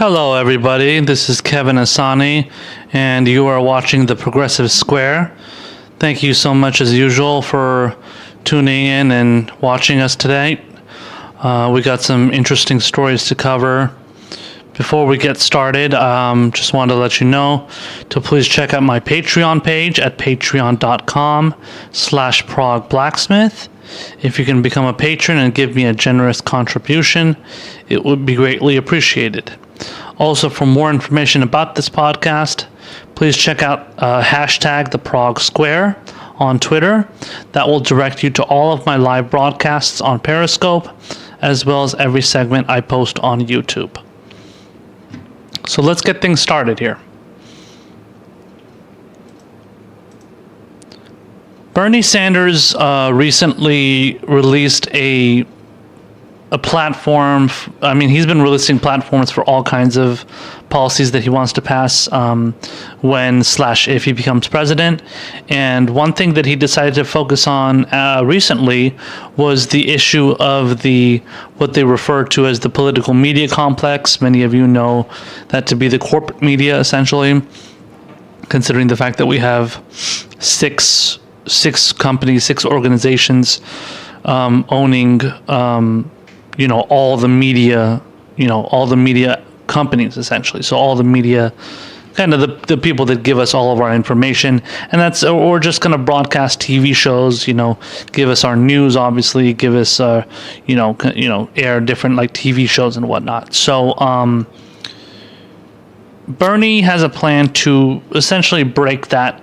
Hello, everybody. This is Kevin Asani, and you are watching The Progressive Square. Thank you so much, as usual, for tuning in and watching us today. We got some interesting stories to cover. Before we get started, just wanted to let you know to please check out my Patreon page at patreon.com/ProgBlacksmith. If you can become a patron and give me a generous contribution, it would be greatly appreciated. Also, for more information about this podcast, please check out hashtag #TheProgSquare on Twitter. That will direct you to all of my live broadcasts on Periscope, as well as every segment I post on YouTube. So let's get things started here. Bernie Sanders recently released a platform. He's been releasing platforms for all kinds of policies that he wants to pass if he becomes president. And one thing that he decided to focus on recently was the issue of what they refer to as the political media complex. Many of you know that to be the corporate media, essentially, considering the fact that we have six companies, six organizations owning all the media, all the media companies, essentially. So all the media, kind of the people that give us all of our information, and we're just going to broadcast TV shows, give us our news, obviously, give us, air different like TV shows and whatnot. So Bernie has a plan to essentially break up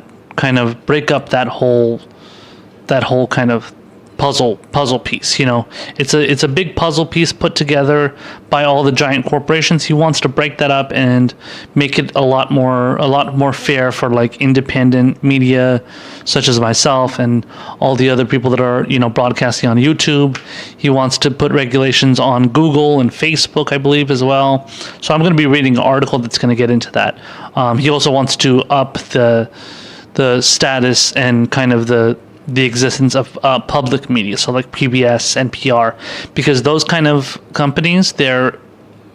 that whole kind of puzzle piece. It's a big puzzle piece put together by all the giant corporations. He wants to break that up and make it a lot more fair for like independent media such as myself and all the other people that are broadcasting on YouTube. He wants to put regulations on Google and Facebook, I believe, as well. So I'm going to be reading an article that's going to get into that. He also wants to up the status and kind of the existence of public media, so like PBS, NPR, because those kind of companies, they're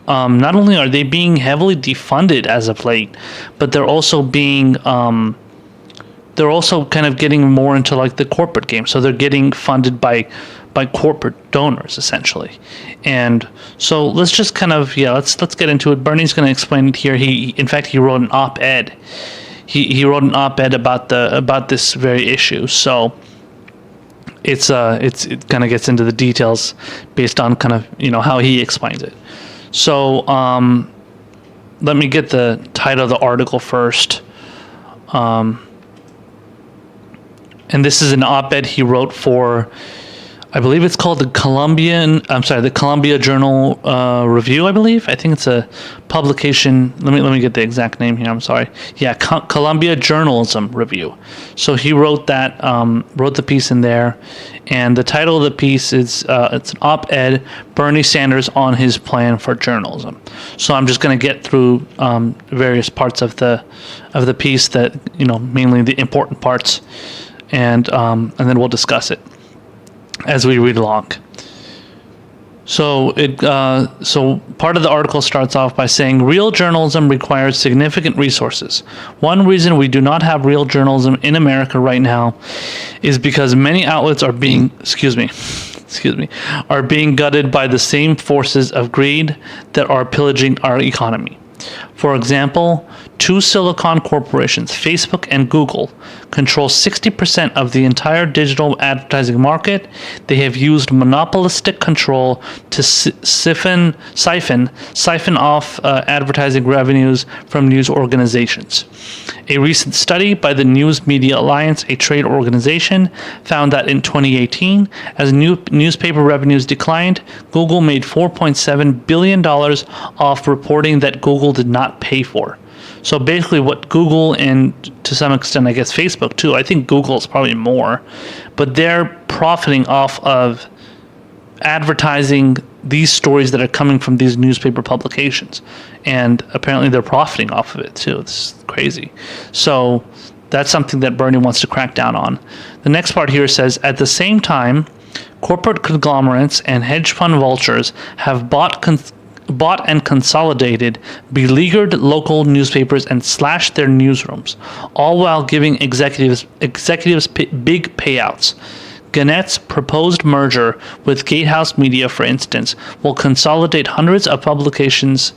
not only are they being heavily defunded as of late, but they're also kind of getting more into like the corporate game. So they're getting funded by corporate donors, essentially. And so let's just kind of let's get into it. Bernie's going to explain it here. He wrote an op-ed. He wrote an op-ed about this very issue. So it kind of gets into the details based on kind of how he explains it. So let me get the title of the article first. And this is an op-ed he wrote for, I believe it's called the Columbia Journal Review, I believe. I think it's a publication. Let me get the exact name here. I'm sorry. Yeah, Columbia Journalism Review. So he wrote the piece in there, and the title of the piece is it's an op-ed, Bernie Sanders on his plan for journalism. So I'm just going to get through various parts of the piece that mainly the important parts, and then we'll discuss it as we read along. So part of the article starts off by saying real journalism requires significant resources. One reason we do not have real journalism in America right now is because many outlets are being gutted by the same forces of greed that are pillaging our economy. For example, two silicon corporations, Facebook and Google, control 60% of the entire digital advertising market. They have used monopolistic control to siphon off advertising revenues from news organizations. A recent study by the News Media Alliance, a trade organization, found that in 2018, as newspaper revenues declined, Google made $4.7 billion off reporting that Google did not pay for. So basically what Google, and to some extent I guess Facebook too, I think Google is probably more, but they're profiting off of advertising these stories that are coming from these newspaper publications, and apparently they're profiting off of it too. It's crazy. So that's something that Bernie wants to crack down on. The next part here says, at the same time, corporate conglomerates and hedge fund vultures have bought bought and consolidated beleaguered local newspapers and slashed their newsrooms, all while giving executives big payouts. Gannett's proposed merger with Gatehouse Media, for instance, will consolidate hundreds of publications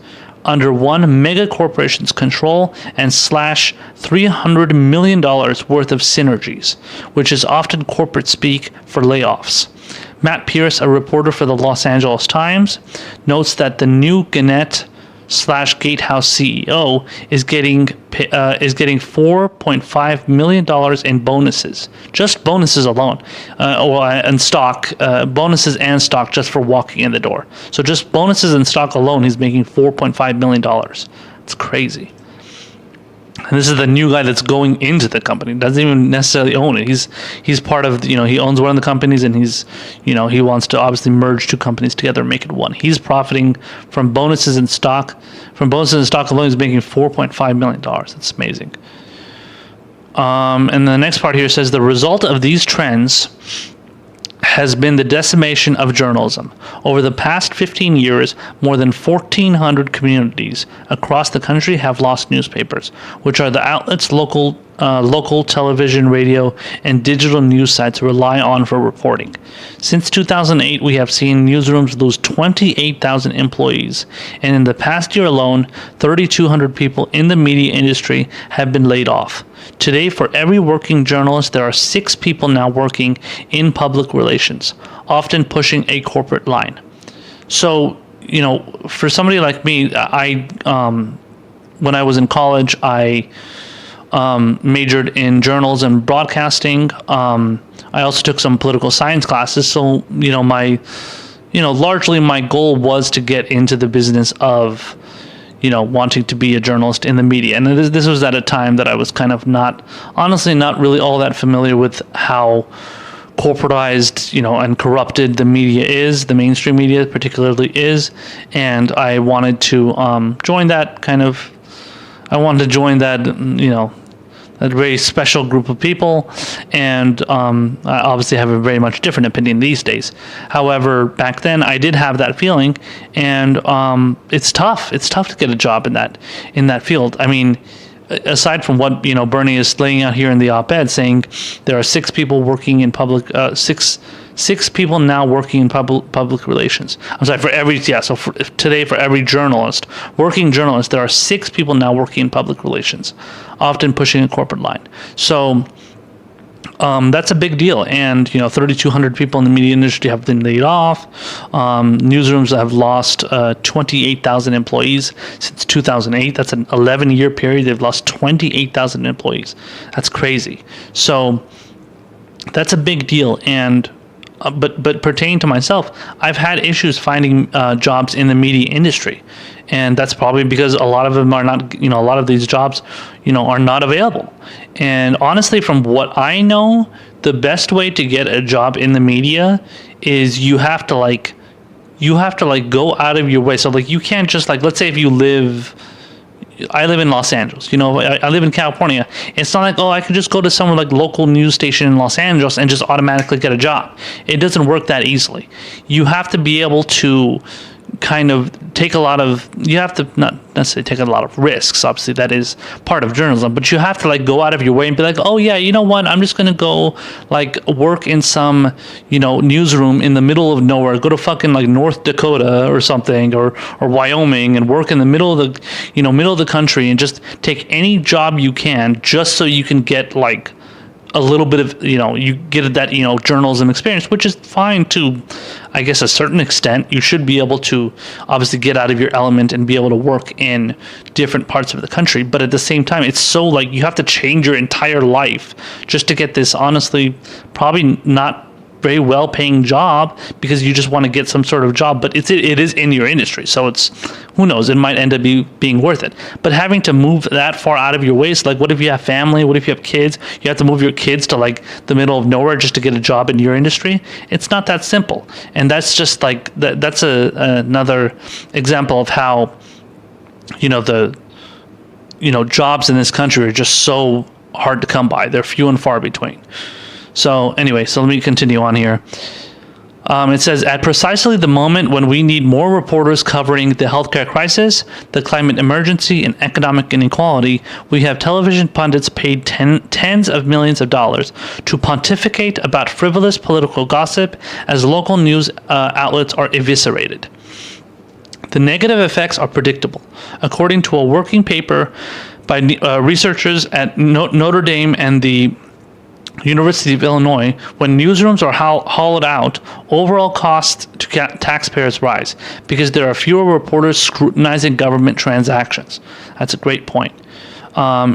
under one mega corporation's control and slash $300 million worth of synergies, which is often corporate speak for layoffs. Matt Pierce, a reporter for the Los Angeles Times, notes that the new Gannett / Gatehouse CEO is getting $4.5 million in bonuses, just bonuses alone, and stock, bonuses and stock just for walking in the door. So just bonuses and stock alone, he's making $4.5 million. It's crazy. And this is the new guy that's going into the company. Doesn't even necessarily own it. He's part of, he owns one of the companies, and he wants to obviously merge two companies together and make it one. He's profiting from bonuses and stock. From bonuses and stock alone, he's making $4.5 million. That's amazing. And the next part here says the result of these trends has been the decimation of journalism. Over the past 15 years, more than 1,400 communities across the country have lost newspapers, which are the outlets local television, radio, and digital news sites rely on for reporting. Since 2008, we have seen newsrooms lose 28,000 employees, and in the past year alone, 3,200 people in the media industry have been laid off. Today, for every working journalist, there are 6 people now working in public relations, often pushing a corporate line. So, for somebody like me, when I was in college, I majored in journalism and broadcasting. I also took some political science classes. So, largely my goal was to get into the business of, wanting to be a journalist in the media. And this was at a time that I was kind of not really all that familiar with how corporatized, and corrupted the media is, the mainstream media particularly is. And I wanted to join that, a very special group of people, and I obviously have a very much different opinion these days. However, back then I did have that feeling, and it's tough. It's tough to get a job in that field. I mean, aside from what Bernie is laying out here in the op-ed, saying there are 6 people working in public, six people now working in public relations. I'm sorry, today for every working journalist, there are 6 people now working in public relations, often pushing a corporate line. So that's a big deal. And 3,200 people in the media industry have been laid off. Newsrooms have lost 28,000 employees since 2008. That's an 11-year period. They've lost 28,000 employees. That's crazy. So that's a big deal. And but pertaining to myself, I've had issues finding jobs in the media industry, and that's probably because a lot of them are not, a lot of these jobs, are not available. And honestly, from what I know, the best way to get a job in the media is you have to go out of your way. So you can't just let's say if I live in Los Angeles, I live in California. It's not like, I can just go to some local news station in Los Angeles and just automatically get a job. It doesn't work that easily. You have to be able to kind of you have to not necessarily take a lot of risks. Obviously, that is part of journalism, but you have to go out of your way and be like, oh yeah, you know what? I'm just going to go work in some, newsroom in the middle of nowhere, go to fucking North Dakota or something, or Wyoming, and work in the middle of the country and just take any job you can just so you can get a little bit of, you get that, journalism experience, which is fine to, I guess, a certain extent. You should be able to obviously get out of your element and be able to work in different parts of the country. But at the same time, it's so you have to change your entire life just to get this, honestly, probably not very well paying job because you just want to get some sort of job, but it is in your industry, so it's, who knows, it might end up being worth it. But having to move that far out of your way, so what if you have family, what if you have kids, you have to move your kids to the middle of nowhere just to get a job in your industry? It's not that simple. And that's just that's another example of how jobs in this country are just so hard to come by. They're few and far between. So anyway, let me continue on here. It says, at precisely the moment when we need more reporters covering the healthcare crisis, the climate emergency, and economic inequality, we have television pundits paid tens of millions of dollars to pontificate about frivolous political gossip as local news outlets are eviscerated. The negative effects are predictable. According to a working paper by researchers at Notre Dame and the University of Illinois, when newsrooms are hollowed out, overall costs to taxpayers rise because there are fewer reporters scrutinizing government transactions. That's a great point.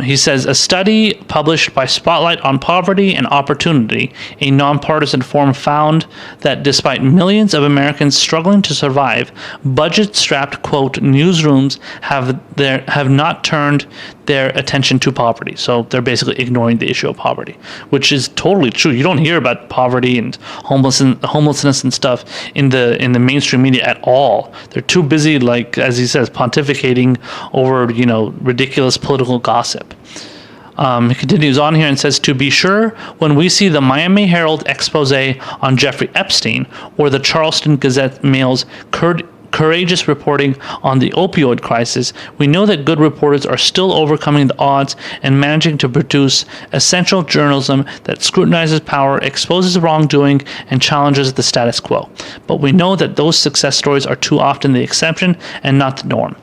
He says, a study published by Spotlight on Poverty and Opportunity, a nonpartisan forum, found that despite millions of Americans struggling to survive, budget-strapped, quote, newsrooms have not turned their attention to poverty. So they're basically ignoring the issue of poverty, which is totally true. You don't hear about poverty and homelessness and stuff in the mainstream media at all. They're too busy, like, as he says, pontificating over, ridiculous political gossip. He continues on here and says, to be sure, when we see the Miami Herald expose on Jeffrey Epstein or the Charleston Gazette Mail's courageous reporting on the opioid crisis, we know that good reporters are still overcoming the odds and managing to produce essential journalism that scrutinizes power, exposes wrongdoing, and challenges the status quo. But we know that those success stories are too often the exception and not the norm.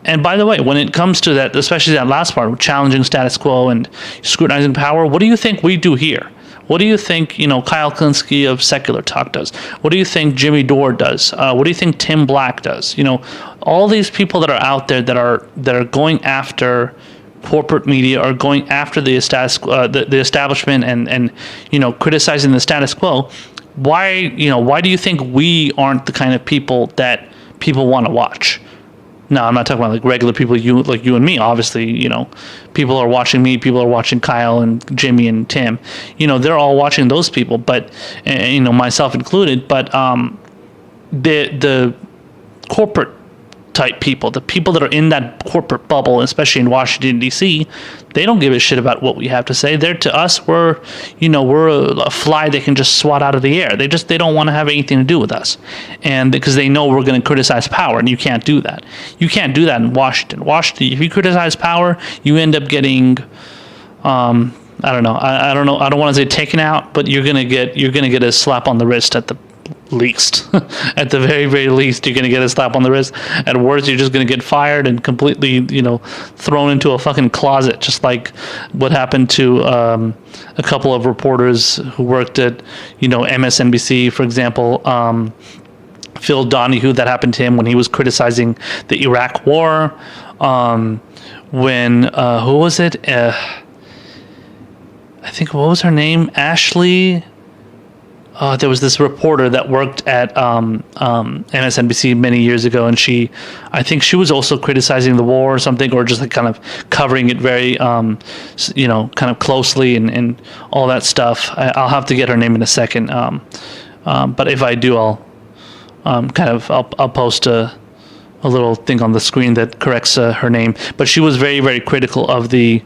And by the way, when it comes to that, especially that last part, challenging status quo and scrutinizing power, what do you think we do here? What do you think, Kyle Kulinski of Secular Talk does? What do you think Jimmy Dore does? What do you think Tim Black does? All these people that are out there that are going after corporate media or going after the establishment and criticizing the status quo. Why do you think we aren't the kind of people that people want to watch? No, I'm not talking about like regular people, like you and me. Obviously, people are watching me. People are watching Kyle and Jimmy and Tim. They're all watching those people, but myself included. But the corporate type people, the people that are in that corporate bubble, especially in Washington D.C., they don't give a shit about what we have to say. They're, to us, we're a fly they can just swat out of the air. They don't want to have anything to do with us, and because they know we're going to criticize power, and you can't do that. You can't do that in Washington. If you criticize power, you end up getting, I don't know. I don't know. I don't want to say taken out, but you're gonna get a slap on the wrist at the least. At the very, very least, you're going to get a slap on the wrist. At worst, you're just going to get fired and completely, thrown into a fucking closet, just like what happened to a couple of reporters who worked at, MSNBC, for example. Phil Donahue, that happened to him when he was criticizing the Iraq War. When, who was it? I think, what was her name? Ashley... there was this reporter that worked at MSNBC many years ago, and I think she was also criticizing the war or something, or just like kind of covering it very, kind of closely and all that stuff. I'll have to get her name in a second, but if I do, I'll post a little thing on the screen that corrects her name. But she was very, very critical of the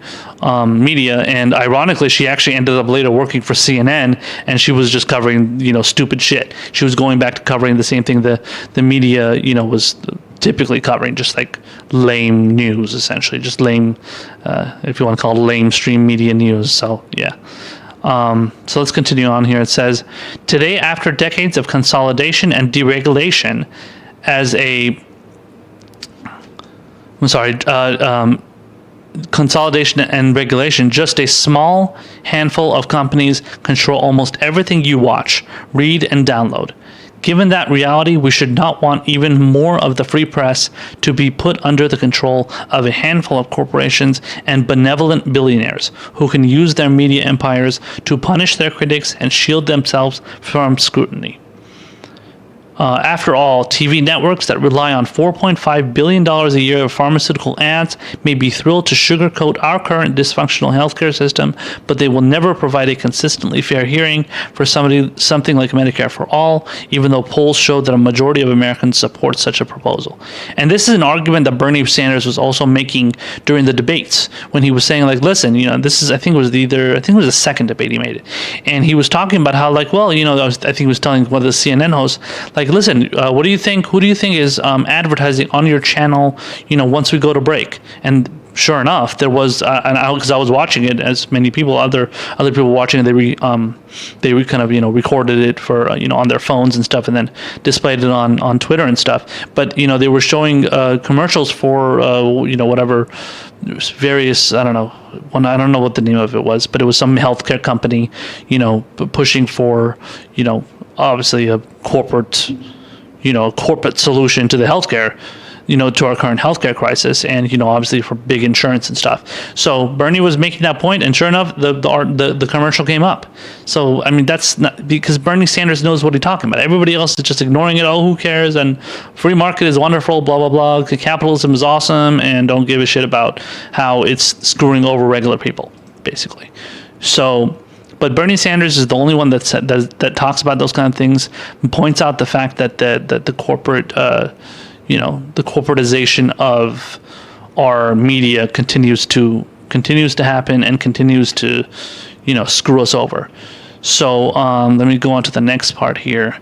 media, and ironically, she actually ended up later working for CNN, and she was just covering, stupid shit. She was going back to covering the same thing the media, was typically covering, just like lame news, essentially, just lame, if you want to call it lamestream media news. So yeah. So let's continue on here. It says, today, after decades of consolidation and deregulation, consolidation and regulation, just a small handful of companies control almost everything you watch, read, and download. Given that reality, we should not want even more of the free press to be put under the control of a handful of corporations and benevolent billionaires who can use their media empires to punish their critics and shield themselves from scrutiny. After all, TV networks that rely on $4.5 billion a year of pharmaceutical ads may be thrilled to sugarcoat our current dysfunctional healthcare system, but they will never provide a consistently fair hearing for something like Medicare for All, even though polls show that a majority of Americans support such a proposal. And this is an argument that Bernie Sanders was also making during the debates when he was saying, like, listen, this is, I think it was the second debate he made it. And he was talking about how, like, well, I think he was telling one of the CNN hosts, like, listen, what do you think? Who do you think is advertising on your channel? Once we go to break. And sure enough, there was, because I was watching it, as many people, other people watching it, they kind of recorded it for on their phones and stuff, and then displayed it on Twitter and stuff. But they were showing commercials for whatever various, I don't know what the name of it was, but it was some healthcare company pushing for obviously a corporate solution to the healthcare, to our current healthcare crisis, and obviously for big insurance and stuff. So Bernie was making that point, and sure enough, the commercial came up. So I mean, that's not because Bernie Sanders knows what he's talking about. Everybody else is just ignoring it. Oh, who cares? And free market is wonderful. Blah blah blah. Capitalism is awesome, and don't give a shit about how it's screwing over regular people, basically. So. But Bernie Sanders is the only one that talks about those kind of things, and points out the fact that the corporate, the corporatization of our media continues to happen and continues to, screw us over. So let me go on to the next part here.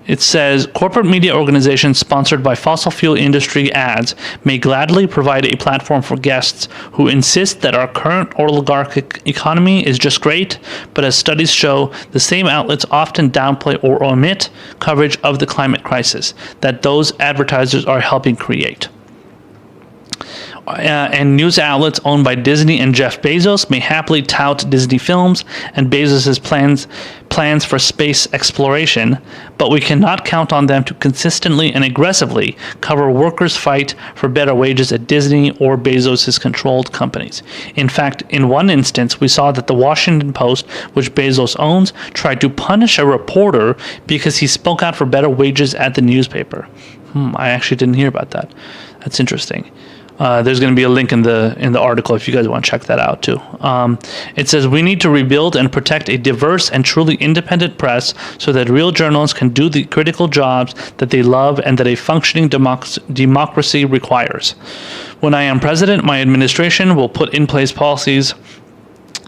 It says, corporate media organizations sponsored by fossil fuel industry ads may gladly provide a platform for guests who insist that our current oligarchic economy is just great, but as studies show, the same outlets often downplay or omit coverage of the climate crisis that those advertisers are helping create. And news outlets owned by Disney and Jeff Bezos may happily tout Disney films and Bezos' plans for space exploration, but we cannot count on them to consistently and aggressively cover workers' fight for better wages at Disney or Bezos' controlled companies. In fact, in one instance, we saw that the Washington Post, which Bezos owns, tried to punish a reporter because he spoke out for better wages at the newspaper. I actually didn't hear about that. That's interesting. There's going to be a link in the article if you guys want to check that out too. It says, we need to rebuild and protect a diverse and truly independent press so that real journalists can do the critical jobs that they love and that a functioning democracy requires. When I am president, my administration will put in place policies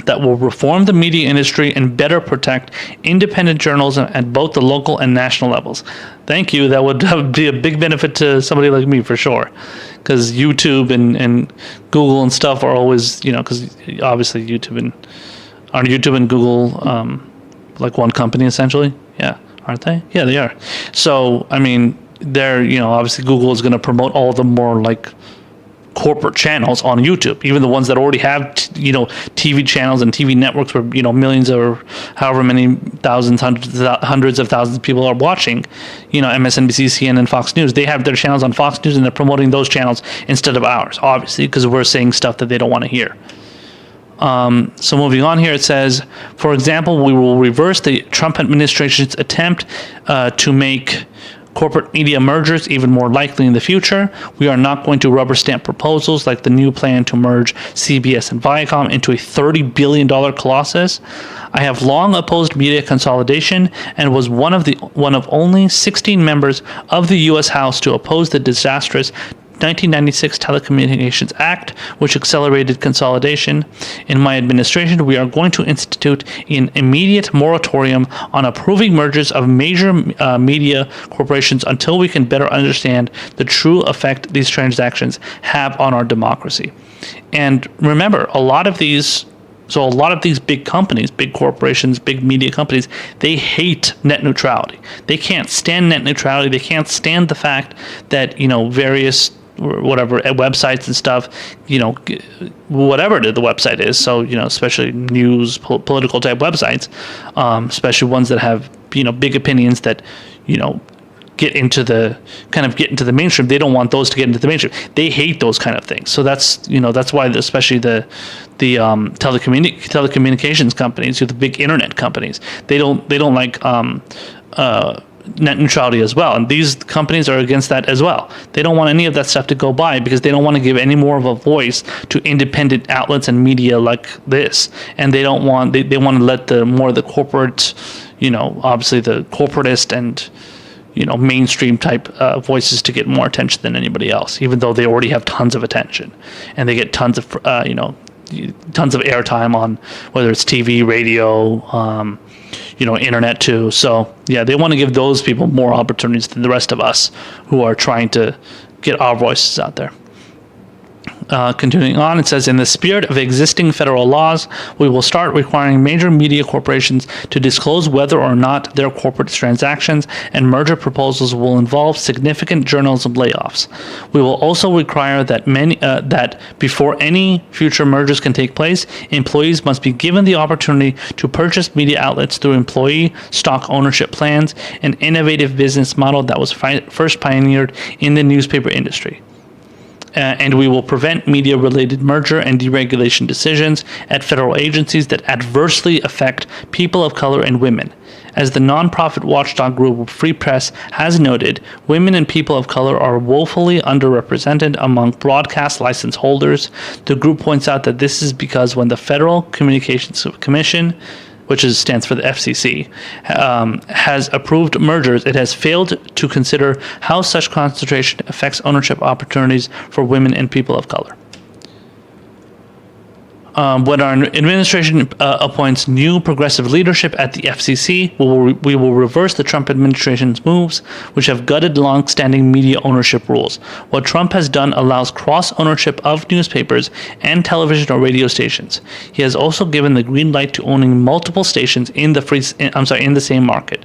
that will reform the media industry and better protect independent journalism at both the local and national levels. Thank you. That would be a big benefit to somebody like me for sure. Because YouTube and Google and stuff are always, because obviously YouTube and Google like one company essentially? Yeah, aren't they? Yeah, they are. So, I mean, they're, obviously Google is going to promote all the more like corporate channels on YouTube, even the ones that already have TV channels and TV networks where millions or however many thousands, hundreds of thousands of people are watching, MSNBC, CNN, Fox News. They have their channels on Fox News and they're promoting those channels instead of ours, obviously, because we're saying stuff that they don't want to hear. So moving on here, it says, for example, we will reverse the Trump administration's attempt to make corporate media mergers even more likely in the future. We are not going to rubber stamp proposals like the new plan to merge CBS and Viacom into a $30 billion colossus. I have long opposed media consolidation and was one of only 16 members of the U.S. House to oppose the disastrous 1996 Telecommunications Act, which accelerated consolidation. In my administration, we are going to institute an immediate moratorium on approving mergers of major media corporations until we can better understand the true effect these transactions have on our democracy. And remember, a lot of these big companies, big corporations, big media companies, they hate net neutrality. They can't stand net neutrality. They can't stand the fact that, various whatever websites and stuff, whatever the website is. So, especially news, political type websites, especially ones that have, big opinions that, get into the mainstream. They don't want those to get into the mainstream. They hate those kind of things. So that's why especially the telecommunications companies, the big internet companies, they don't like net neutrality as well. And these companies are against that as well. They don't want any of that stuff to go by because they don't want to give any more of a voice to independent outlets and media like this. And they don't want, they want to let the more of the corporate, obviously the corporatist and, mainstream type voices to get more attention than anybody else, even though they already have tons of attention and they get tons of, tons of airtime on whether it's TV, radio, internet too. So yeah, they want to give those people more opportunities than the rest of us who are trying to get our voices out there. Continuing on, it says, in the spirit of existing federal laws, we will start requiring major media corporations to disclose whether or not their corporate transactions and merger proposals will involve significant journalism layoffs. We will also require that that before any future mergers can take place, employees must be given the opportunity to purchase media outlets through employee stock ownership plans, an innovative business model that was first pioneered in the newspaper industry. And we will prevent media-related merger and deregulation decisions at federal agencies that adversely affect people of color and women. As the nonprofit watchdog group Free Press has noted, women and people of color are woefully underrepresented among broadcast license holders. The group points out that this is because when the Federal Communications Commission, which stands for the FCC, has approved mergers, it has failed to consider how such concentration affects ownership opportunities for women and people of color. When our administration appoints new progressive leadership at the FCC, we will reverse the Trump administration's moves, which have gutted long-standing media ownership rules. What Trump has done allows cross-ownership of newspapers and television or radio stations. He has also given the green light to owning multiple stations in the same market.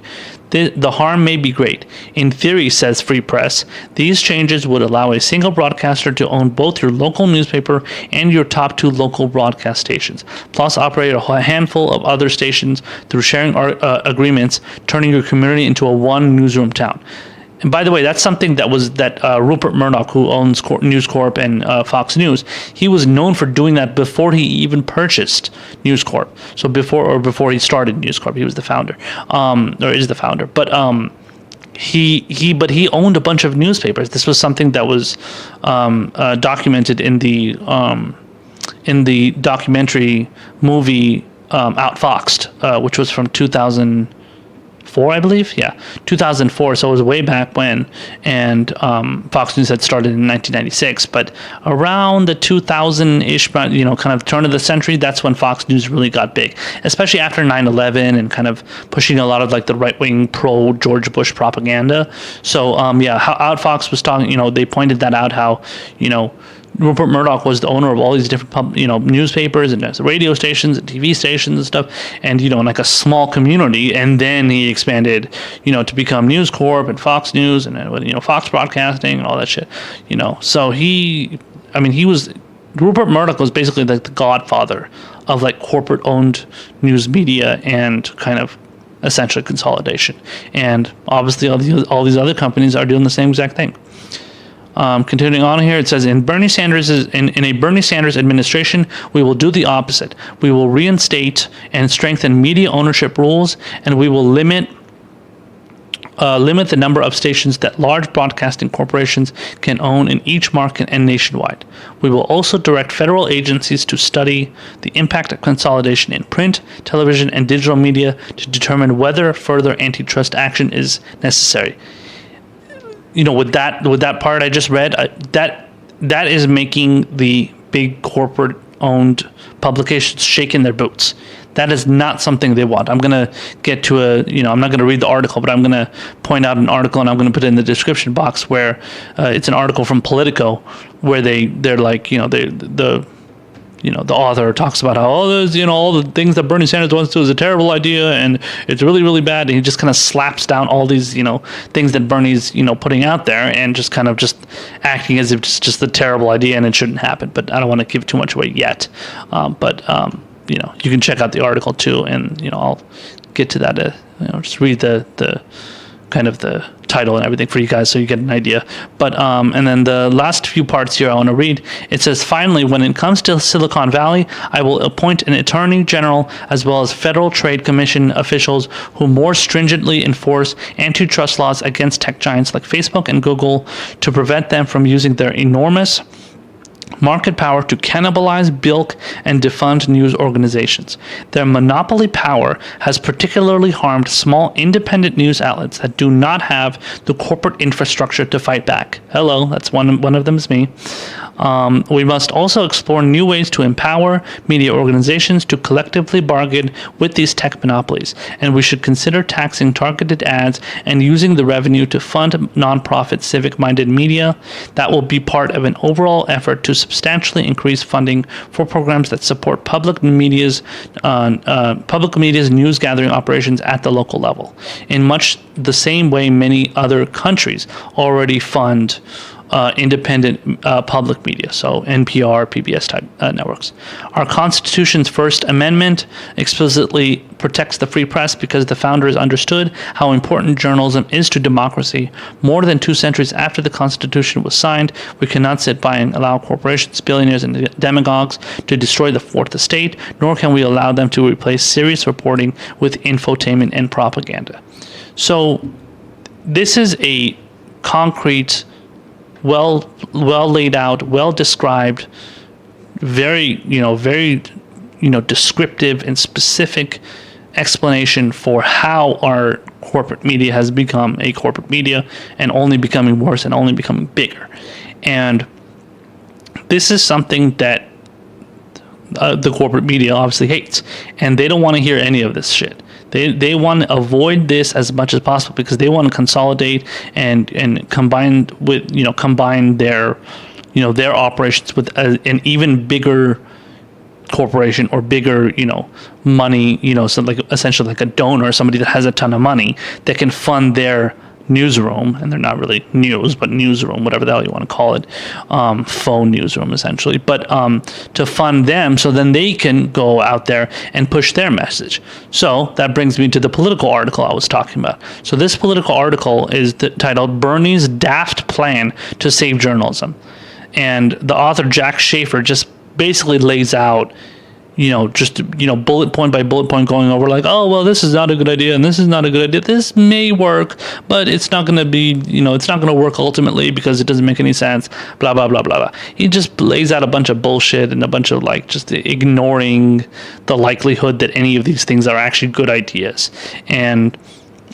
The harm may be great. In theory, says Free Press, these changes would allow a single broadcaster to own both your local newspaper and your top 2 local broadcast stations, plus operate a handful of other stations through sharing agreements, turning your community into a one newsroom town. And by the way, that's something that Rupert Murdoch, who owns News Corp and Fox News, he was known for doing that before he even purchased News Corp. So before he started News Corp, he was the founder, or is the founder. But he owned a bunch of newspapers. This was something that was documented in the documentary movie Outfoxed, which was from 2004, I believe. Yeah, 2004. So it was way back when, and Fox News had started in 1996. But around the 2000-ish, kind of turn of the century, that's when Fox News really got big, especially after 9/11 and kind of pushing a lot of like the right-wing pro George Bush propaganda. So how Outfox was talking, they pointed that out, how Rupert Murdoch was the owner of all these different newspapers and radio stations and TV stations and stuff, and in like a small community, and then he expanded to become News Corp and Fox News and Fox Broadcasting and all that shit. So Rupert Murdoch was basically like the godfather of like corporate owned news media and kind of essentially consolidation. And obviously all these other companies are doing the same exact thing. Continuing on here, it says, in a Bernie Sanders administration, we will do the opposite. We will reinstate and strengthen media ownership rules, and we will limit the number of stations that large broadcasting corporations can own in each market and nationwide. We will also direct federal agencies to study the impact of consolidation in print, television, and digital media to determine whether further antitrust action is necessary. With that part I just read, that is making the big corporate owned publications shaking their boots. That is not something they want. I'm going to get to I'm not going to read the article, but I'm going to point out an article, and I'm going to put it in the description box, where it's an article from Politico where they're like, the author talks about how all the things that Bernie Sanders wants to do is a terrible idea and it's really, really bad. And he just kind of slaps down all these, things that Bernie's, putting out there, and just kind of just acting as if it's just a terrible idea and it shouldn't happen. But I don't want to give too much away yet. You can check out the article too, and I'll get to that. Just read the kind of the title and everything for you guys so you get an idea. But and then the last few parts here I want to read. It says, finally, when it comes to Silicon Valley, I will appoint an attorney general as well as Federal Trade Commission officials who more stringently enforce antitrust laws against tech giants like Facebook and Google to prevent them from using their enormous market power to cannibalize, bilk, and defund news organizations. Their monopoly power has particularly harmed small independent news outlets that do not have the corporate infrastructure to fight back. Hello, that's one of them is me. We must also explore new ways to empower media organizations to collectively bargain with these tech monopolies, and we should consider taxing targeted ads and using the revenue to fund nonprofit civic-minded media. That will be part of an overall effort to substantially increase funding for programs that support public media's news gathering operations at the local level, in much the same way many other countries already fund independent public media, so NPR, PBS type networks. Our Constitution's First Amendment explicitly protects the free press because the founders understood how important journalism is to democracy. More than 2 centuries after the Constitution was signed, we cannot sit by and allow corporations, billionaires, and demagogues to destroy the fourth estate, nor can we allow them to replace serious reporting with infotainment and propaganda. So this is a concrete, well laid out, well described, very descriptive and specific explanation for how our corporate media has become a corporate media and only becoming worse and only becoming bigger. And this is something that the corporate media obviously hates, and they don't want to hear any of this shit. They want to avoid this as much as possible because they want to consolidate and combine their their operations with an even bigger corporation or bigger money, so like essentially like a donor, somebody that has a ton of money that can fund their newsroom, and they're not really news, but newsroom, whatever the hell you want to call it, phone newsroom essentially, but to fund them so then they can go out there and push their message. So that brings me to the Politico article I was talking about. So this Politico article is titled Bernie's Daft Plan to Save Journalism, and the author Jack Schafer just basically lays out bullet point by bullet point, going over like, oh, well, this is not a good idea and this is not a good idea. This may work, but it's not going to be, it's not going to work ultimately because it doesn't make any sense, blah, blah, blah, blah, blah. He just lays out a bunch of bullshit and a bunch of just ignoring the likelihood that any of these things are actually good ideas. And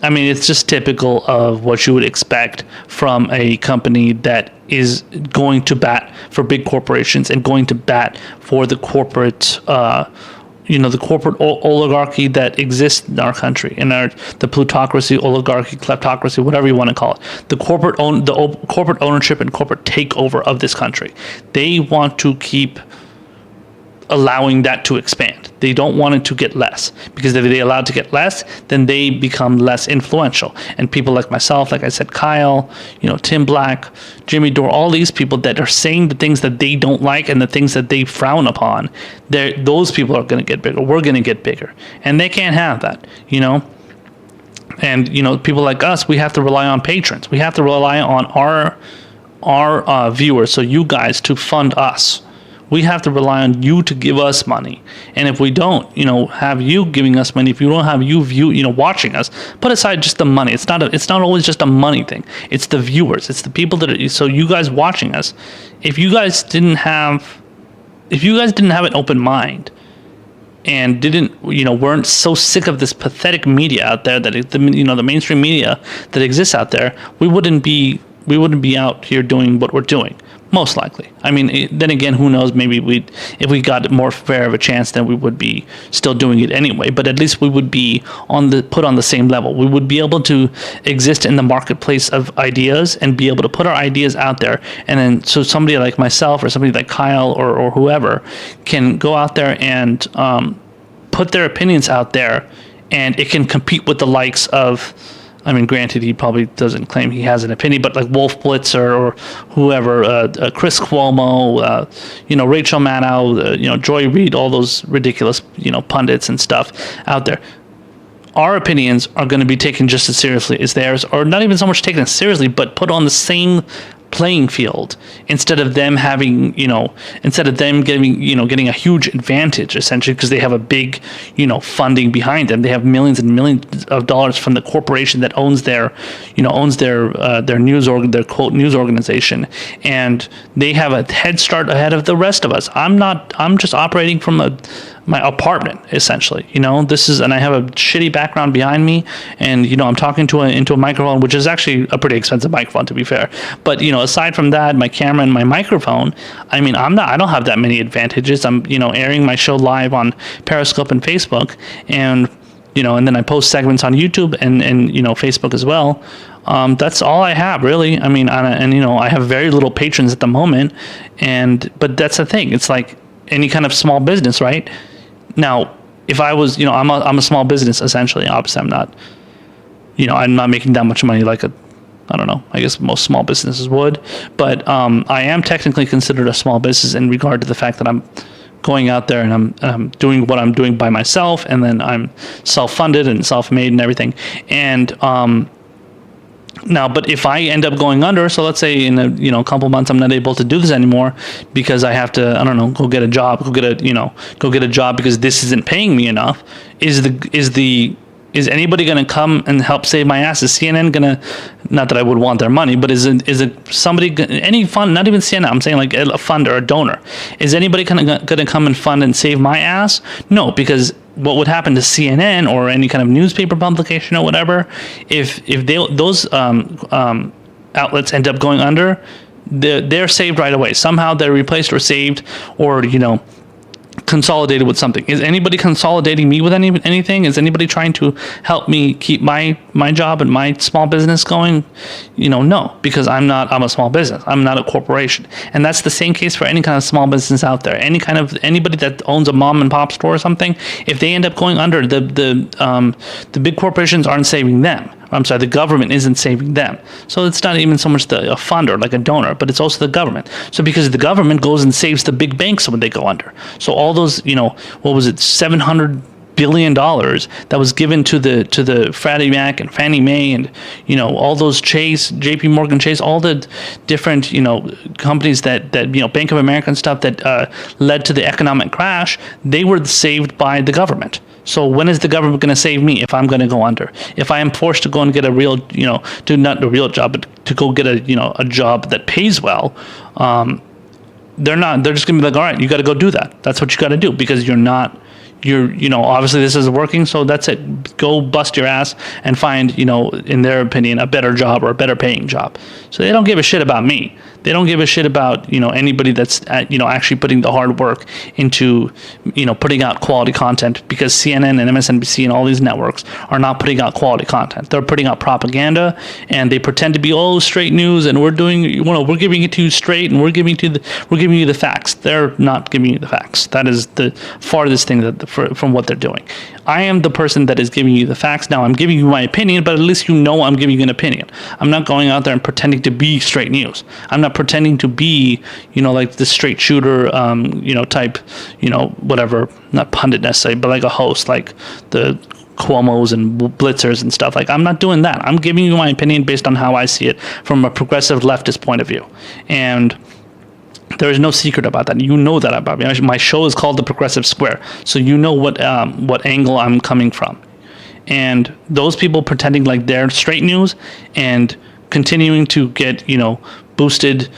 I mean, it's just typical of what you would expect from a company that is going to bat for big corporations and going to bat for the corporate, the corporate oligarchy that exists in our country, the plutocracy, oligarchy, kleptocracy, whatever you want to call it, the corporate ownership and corporate takeover of this country. They want to keep allowing that to expand. They don't want it to get less, because if they allow it to get less, then they become less influential. And people like myself, like I said, Kyle, Tim Black, Jimmy Dore, all these people that are saying the things that they don't like and the things that they frown upon, those people are going to get bigger. We're going to get bigger, and they can't have that, And people like us, we have to rely on patrons. We have to rely on our viewers, so you guys, to fund us. We have to rely on you to give us money. And if we don't, have you giving us money, if you don't have you watching us, put aside just the money. It's not always just a money thing. It's the viewers. It's the people so you guys watching us. If you guys didn't have an open mind and weren't so sick of this pathetic media out there that the mainstream media that exists out there, we wouldn't be out here doing what we're doing. Most likely. I mean, then again, who knows? Maybe if we got more fair of a chance, then we would be still doing it anyway. But at least we would be put on the same level. We would be able to exist in the marketplace of ideas and be able to put our ideas out there. And then so somebody like myself or somebody like Kyle or whoever can go out there and put their opinions out there, and it can compete with the likes of, I mean, granted, he probably doesn't claim he has an opinion, but like Wolf Blitzer or whoever, Chris Cuomo, Rachel Maddow, Joy Reid, all those ridiculous, pundits and stuff out there. our opinions are going to be taken just as seriously as theirs, or not even so much taken as seriously, but put on the same playing field, instead of them having, instead of them getting a huge advantage, essentially, because they have a big, funding behind them. They have millions and millions of dollars from the corporation that owns their their quote news organization, and they have a head start ahead of the rest of us. I'm just operating from my apartment, essentially. And I have a shitty background behind me, and I'm talking into a microphone, which is actually a pretty expensive microphone, to be fair. But aside from that, my camera and my microphone, I don't have that many advantages. I'm airing my show live on Periscope and Facebook, and and then I post segments on YouTube and Facebook as well. That's all I have, really. I have very little patrons at the moment, but that's the thing. It's like any kind of small business, right? Now, if I was, I'm a small business, essentially. Obviously, I'm not making that much money like I don't know, I guess most small businesses would. But I am technically considered a small business in regard to the fact that I'm going out there and I'm doing what I'm doing by myself, and then I'm self-funded and self-made and everything. And now, but if I end up going under, so let's say in a couple months I'm not able to do this anymore because I have to, I don't know, go get a job, go get a job because this isn't paying me enough. Is anybody going to come and help save my ass? Is CNN going to, not that I would want their money, but is it somebody, any fund, not even CNN, I'm saying like a fund or a donor, is anybody going to come and fund and save my ass? No, because what would happen to CNN or any kind of newspaper publication or whatever, if those outlets end up going under, they're saved right away. Somehow they're replaced or saved, or consolidated with something. Is anybody consolidating me with anything? Is anybody trying to help me keep my job and my small business going? No, because I'm a small business. I'm not a corporation. And that's the same case for any kind of small business out there. Anybody that owns a mom and pop store or something, if they end up going under, the big corporations aren't saving them. I'm sorry, the government isn't saving them. So it's not even so much a funder, like a donor, but it's also the government. So because the government goes and saves the big banks when they go under. So all those, what was it, $700 billion that was given to the Freddie Mac and Fannie Mae and all those JP Morgan Chase, all the different companies that Bank of America and stuff that led to the economic crash, they were saved by the government. So when is the government going to save me if I'm going to go under? If I am forced to go and get a real, not a real job, but to go get a job that pays well, they're just going to be like, all right, you got to go do that. That's what you got to do, because obviously this isn't working, so that's it. Go bust your ass and find, in their opinion, a better job or a better paying job. So they don't give a shit about me. They don't give a shit about, anybody that's, actually putting the hard work into, putting out quality content, because CNN and MSNBC and all these networks are not putting out quality content. They're putting out propaganda, and they pretend to be, straight news, and we're giving it to you straight, and we're giving you the facts. They're not giving you the facts. That is the farthest thing from what they're doing. I am the person that is giving you the facts. Now I'm giving you my opinion, but at least I'm giving you an opinion. I'm not going out there and pretending to be straight news. I'm not pretending to be, like the straight shooter, type, whatever, not pundit necessarily, but like a host, like the Cuomo's and Blitzers and stuff. Like, I'm not doing that. I'm giving you my opinion based on how I see it from a progressive leftist point of view. And there is no secret about that. You know that about me. My show is called The Progressive Square, so you know what angle I'm coming from. And those people pretending like they're straight news and continuing to get boosted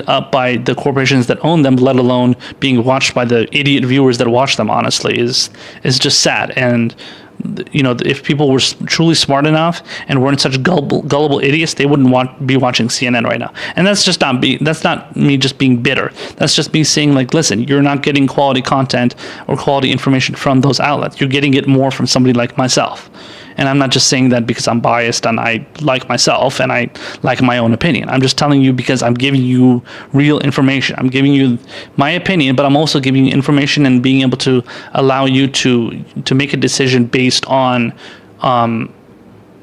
up by the corporations that own them, let alone being watched by the idiot viewers that watch them, honestly, is just sad. And if people were truly smart enough and weren't such gullible idiots, they wouldn't be watching CNN right now. And that's not me just being bitter. That's just me saying, like, listen, you're not getting quality content or quality information from those outlets. You're getting it more from somebody like myself. And I'm not just saying that because I'm biased and I like myself and I like my own opinion. I'm just telling you because I'm giving you real information. I'm giving you my opinion, but I'm also giving you information and being able to allow you to make a decision based on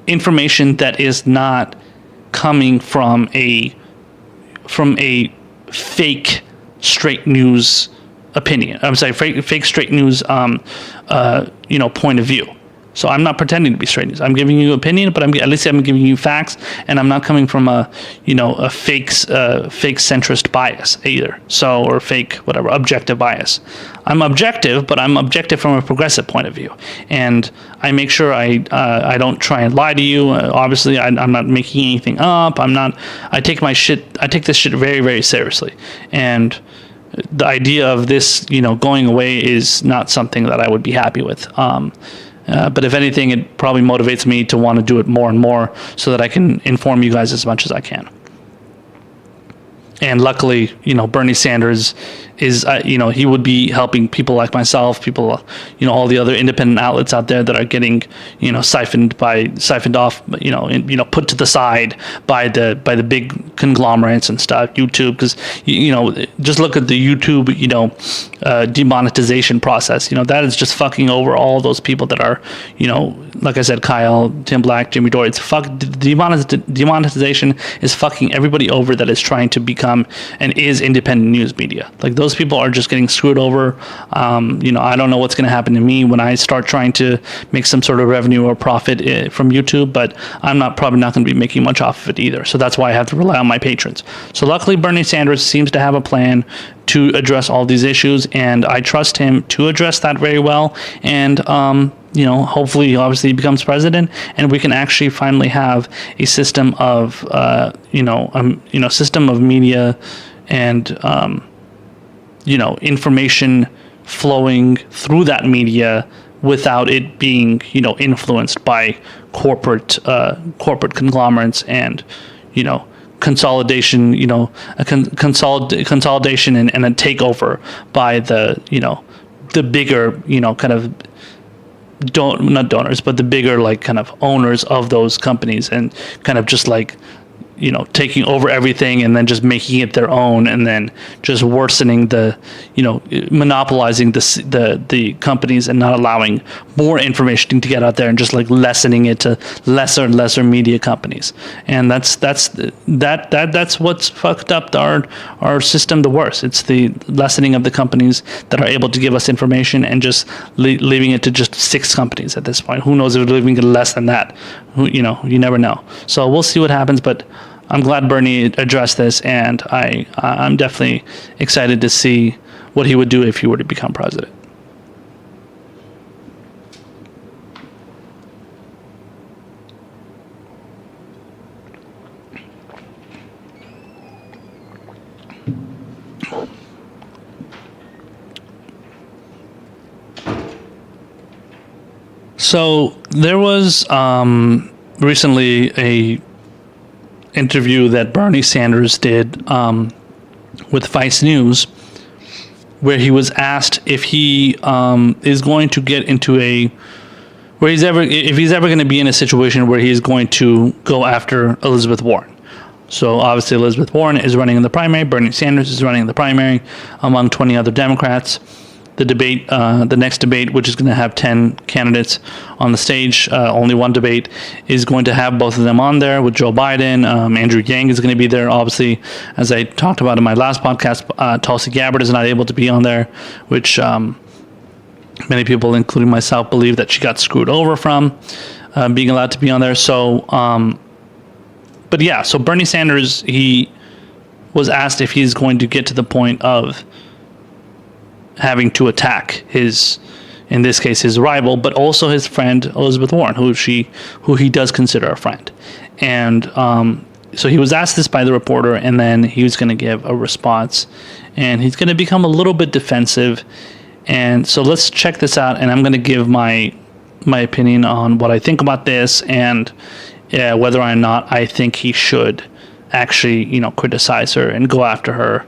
information that is not coming from a fake straight news opinion. I'm sorry, fake straight news point of view. So I'm not pretending to be straight news. I'm giving you opinion, but at least I'm giving you facts, and I'm not coming from a fake centrist bias either. So, or fake whatever objective bias. I'm objective, but I'm objective from a progressive point of view, and I make sure I don't try and lie to you. Obviously, I'm not making anything up. I take this shit very, very seriously, and the idea of this going away is not something that I would be happy with. But if anything, it probably motivates me to want to do it more and more so that I can inform you guys as much as I can. And luckily, Bernie Sanders is, he would be helping people like myself, people, all the other independent outlets out there that are getting, siphoned off, put to the side by the big conglomerates and stuff, YouTube, because, just look at the YouTube, demonetization process. That is just fucking over all those people that are, like I said, Kyle, Tim Black, Jimmy Dore. Demonetization is fucking everybody over that is trying to become and is independent news media. Like, those people are just getting screwed over. I don't know what's going to happen to me when I start trying to make some sort of revenue or profit from YouTube, but I'm probably not going to be making much off of it either. So that's why I have to rely on my patrons. So luckily, Bernie Sanders seems to have a plan to address all these issues, and I trust him to address that very well. And hopefully, obviously, he becomes president, and we can actually finally have a system of, system of media and, information flowing through that media without it being, influenced by corporate conglomerates and, consolidation, consolidation and a takeover by the bigger, kind of not donors, but the bigger kind of owners of those companies, and kind of just taking over everything and then just making it their own, and then just worsening monopolizing the companies and not allowing more information to get out there, and just lessening it to lesser and lesser media companies. And that's what's fucked up our system the worst. It's the lessening of the companies that are able to give us information, and just leaving it to just 6 companies at this point. Who knows if we're leaving it less than that? You never know. So we'll see what happens, but I'm glad Bernie addressed this, and I'm definitely excited to see what he would do if he were to become president. So there was recently a interview that Bernie Sanders did with Vice News, where he was asked if he is going to get into if he's ever going to be in a situation where he's going to go after Elizabeth Warren. So obviously Elizabeth Warren is running in the primary, Bernie Sanders is running in the primary among 20 other Democrats. The debate, the next debate, which is going to have 10 candidates on the stage, only one debate, is going to have both of them on there with Joe Biden. Andrew Yang is going to be there. Obviously, as I talked about in my last podcast, Tulsi Gabbard is not able to be on there, which many people, including myself, believe that she got screwed over from being allowed to be on there. So, but yeah, so Bernie Sanders, he was asked if he's going to get to the point of having to attack in this case, his rival, but also his friend Elizabeth Warren, who he does consider a friend. And so he was asked this by the reporter, and then he was going to give a response, and he's going to become a little bit defensive. And so let's check this out, and I'm going to give my opinion on what I think about this, and whether or not I think he should actually, criticize her and go after her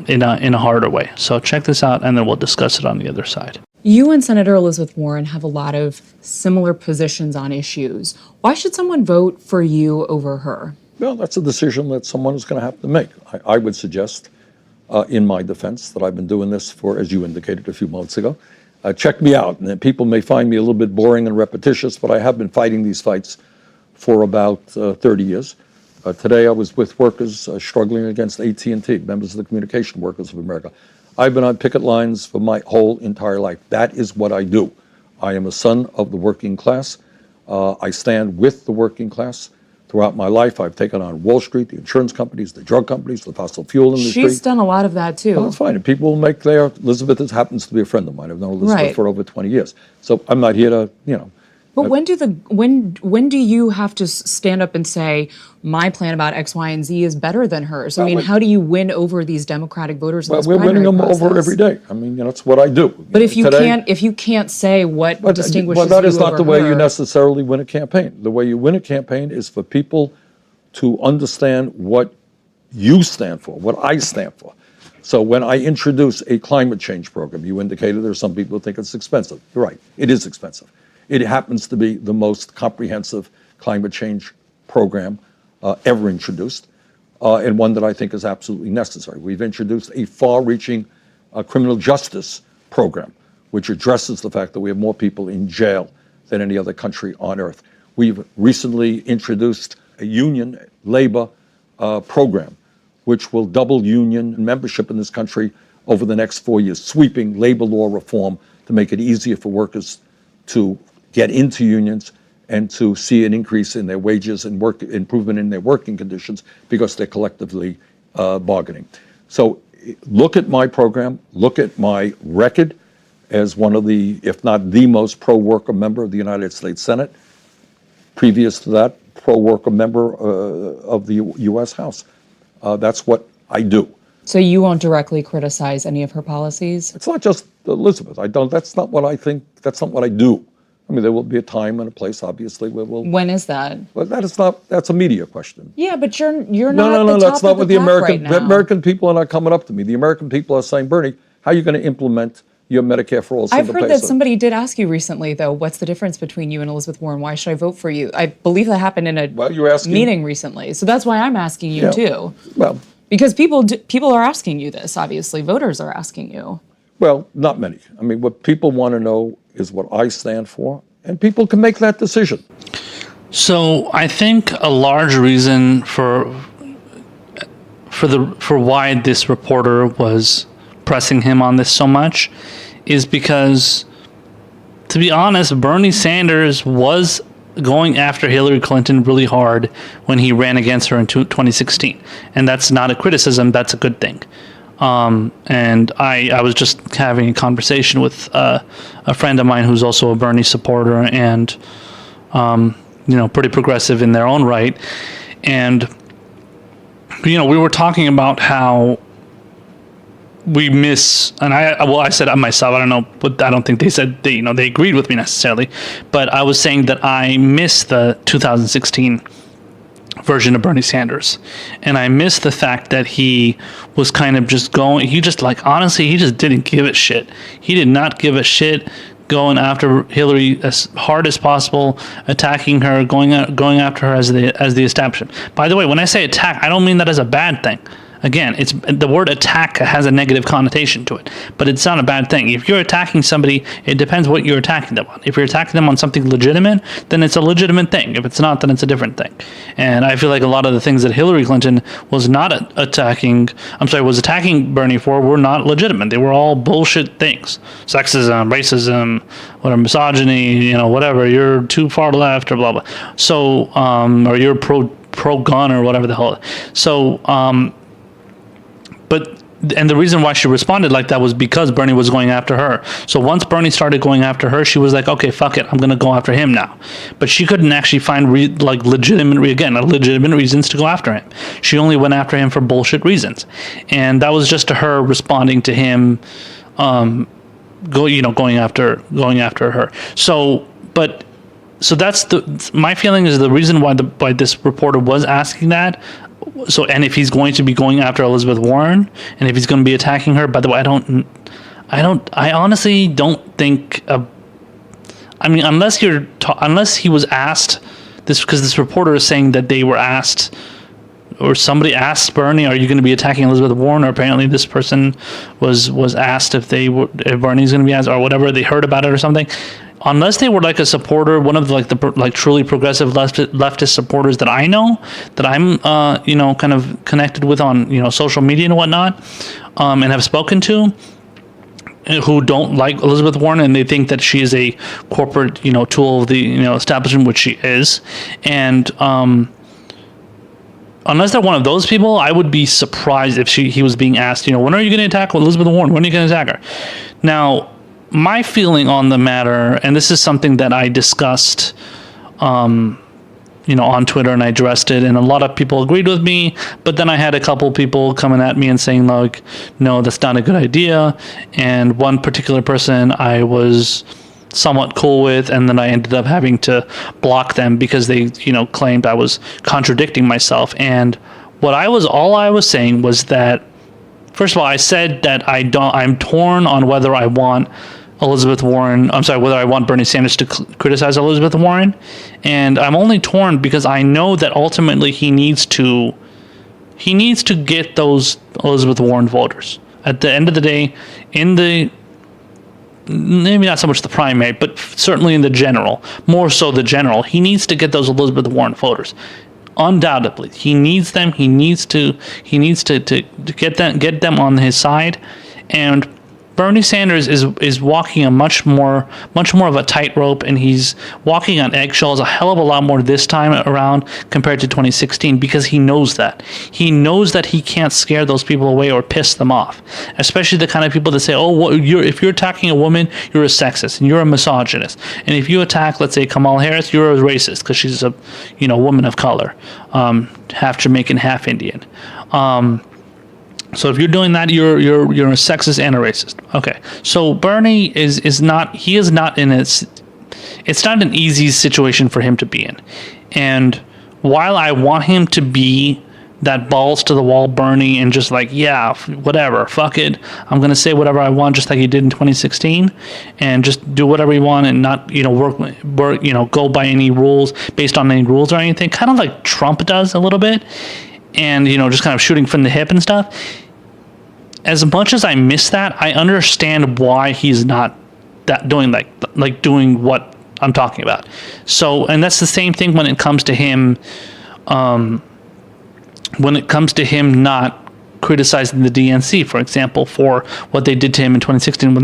in a harder way. So check this out, and then we'll discuss it on the other side. You and Senator Elizabeth Warren have a lot of similar positions on issues. Why should someone vote for you over her? Well, that's a decision that someone is going to have to make. I would suggest, in my defense, that I've been doing this for, as you indicated a few months ago. Check me out. And people may find me a little bit boring and repetitious, but I have been fighting these fights for about 30 years. Today I was with workers struggling against AT&T, members of the Communication Workers of America. I've been on picket lines for my whole entire life. That is what I do. I am a son of the working class. I stand with the working class. Throughout my life, I've taken on Wall Street, the insurance companies, the drug companies, the fossil fuel industry. She's done a lot of that too. Well, that's fine. And people will make Elizabeth happens to be a friend of mine. I've known Elizabeth Right. for over 20 years. So I'm not here to. But when do you have to stand up and say my plan about X, Y, and Z is better than hers? I mean, how do you win over these Democratic voters in Well, this we're winning primary them over process? every day. I mean, that's what I do. But if you Today- can't say what distinguishes well, that you is not over the way you her- necessarily win a campaign. The way you win a campaign is for people to understand what you stand for, what I stand for. So when I introduce a climate change program, you indicated there are some people who think it's expensive. You're right, it is expensive. It happens to be the most comprehensive climate change program ever introduced, and one that I think is absolutely necessary. We've introduced a far-reaching criminal justice program, which addresses the fact that we have more people in jail than any other country on earth. We've recently introduced a union labor program, which will double union membership in this country over the next 4 years, sweeping labor law reform to make it easier for workers to get into unions and to see an increase in their wages and improvement in their working conditions because they're collectively bargaining. So look at my program, look at my record as one of the, if not the most pro-worker member of the United States Senate. Previous to that, pro-worker member of the U.S. House. That's what I do. So you won't directly criticize any of her policies? It's not just Elizabeth. That's not what I think. That's not what I do. I mean, there will be a time and a place, obviously, where we'll. When is that? But that's a media question. Yeah, but you're not No, at the that's top not of what the the pack American right now. American people are not coming up to me. The American people are saying, Bernie, how are you going to implement your Medicare for all I've single heard payer? that somebody did ask you recently, though, what's the difference between you and Elizabeth Warren? Why should I vote for you? I believe that happened in a Well, you're asking- meeting recently. So that's why I'm asking you, Yeah. too. Well, Because people are asking you this, obviously. Voters are asking you. Well, not many. I mean, what people want to know is what I stand for, and people can make that decision. So I think a large reason for why this reporter was pressing him on this so much is because, to be honest, Bernie Sanders was going after Hillary Clinton really hard when he ran against her in 2016. And that's not a criticism, that's a good thing. And I was just having a conversation with a friend of mine who's also a Bernie supporter and, pretty progressive in their own right. And, we were talking about how we miss, and I said it myself, I don't know, but I don't think they said they agreed with me necessarily, but I was saying that I miss the 2016 version of Bernie Sanders, and I miss the fact that he was kind of just going, honestly, he just didn't give a shit. He did not give a shit going after Hillary as hard as possible, attacking her, going after her as the establishment. By the way, when I say attack, I don't mean that as a bad thing. Again, it's the word attack has a negative connotation to it, but it's not a bad thing. If you're attacking somebody, it depends what you're attacking them on. If you're attacking them on something legitimate, then it's a legitimate thing. If it's not, then it's a different thing. And I feel like a lot of the things that Hillary Clinton was attacking Bernie for were not legitimate. They were all bullshit things. Sexism, racism, whatever, misogyny, whatever. You're too far left or blah, blah. So, or you're pro-gun or whatever the hell. So, and the reason why she responded like that was because Bernie was going after her. So once Bernie started going after her, she was like, okay, fuck it, I'm going to go after him now. But she couldn't actually find legitimate reasons to go after him. She only went after him for bullshit reasons. And that was just her responding to him, going after her. So that's my feeling is the reason why this reporter was asking that. So, and if he's going to be going after Elizabeth Warren, and if he's going to be attacking her, by the way, I honestly don't think. Unless he was asked this, because this reporter is saying that they were asked, or somebody asked Bernie, "Are you going to be attacking Elizabeth Warren?" Or apparently this person was asked if Bernie's going to be asked, or whatever. They heard about it or something. Unless they were like a supporter, one of the truly progressive leftist supporters that I know, that I'm kind of connected with on social media and whatnot, and have spoken to, who don't like Elizabeth Warren, and they think that she is a corporate, tool of the, establishment, which she is. And unless they're one of those people, I would be surprised if he was being asked, when are you going to attack Elizabeth Warren? When are you going to attack her? Now, my feeling on the matter, and this is something that I discussed, on Twitter, and I addressed it, and a lot of people agreed with me, but then I had a couple people coming at me and saying, like, no, that's not a good idea. And one particular person I was somewhat cool with, and then I ended up having to block them because they, claimed I was contradicting myself. And all I was saying was that, first of all, I said that I'm torn on whether I want whether I want Bernie Sanders to criticize Elizabeth Warren. And I'm only torn because I know that ultimately he needs to get those Elizabeth Warren voters. At the end of the day, maybe not so much the primary, but certainly in the general, more so the general, he needs to get those Elizabeth Warren voters. Undoubtedly, he needs them. He needs to get them on his side. And Bernie Sanders is walking a much more of a tightrope, and he's walking on eggshells a hell of a lot more this time around compared to 2016, because he knows that. He knows that he can't scare those people away or piss them off, especially the kind of people that say, if you're attacking a woman, you're a sexist and you're a misogynist. And if you attack, let's say, Kamala Harris, you're a racist because she's a woman of color, half Jamaican, half Indian. So if you're doing that, you're a sexist and a racist. Okay. So Bernie is not in it's not an easy situation for him to be in. And while I want him to be that balls to the wall Bernie and just like, yeah, whatever, fuck it, I'm going to say whatever I want, just like he did in 2016, and just do whatever you want and not, work, go by any rules, based on any rules or anything, kind of like Trump does a little bit. And, just kind of shooting from the hip and stuff. As much as I miss that, I understand why he's not doing doing what I'm talking about. So, and that's the same thing when it comes to him, not criticizing the DNC, for example, for what they did to him in 2016 when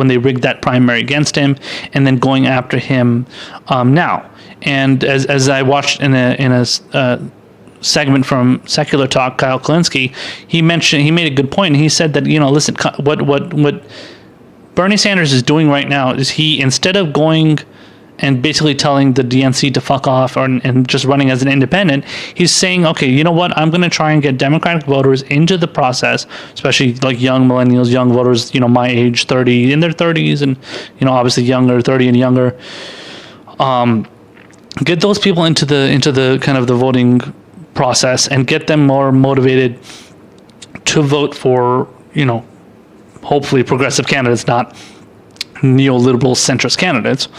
they rigged that primary against him, and then going after him now. And as I watched in a segment from Secular Talk, Kyle Kulinski, he made a good point. He said that, listen, what Bernie Sanders is doing right now is he, instead of going and basically telling the DNC to fuck off and just running as an independent, he's saying, okay, you know what, I'm going to try and get Democratic voters into the process, especially like young millennials, young voters, my age, 30, in their 30s, and, obviously younger, 30 and younger. Get those people into the kind of the voting process and get them more motivated to vote for, hopefully progressive candidates, not neoliberal centrist candidates.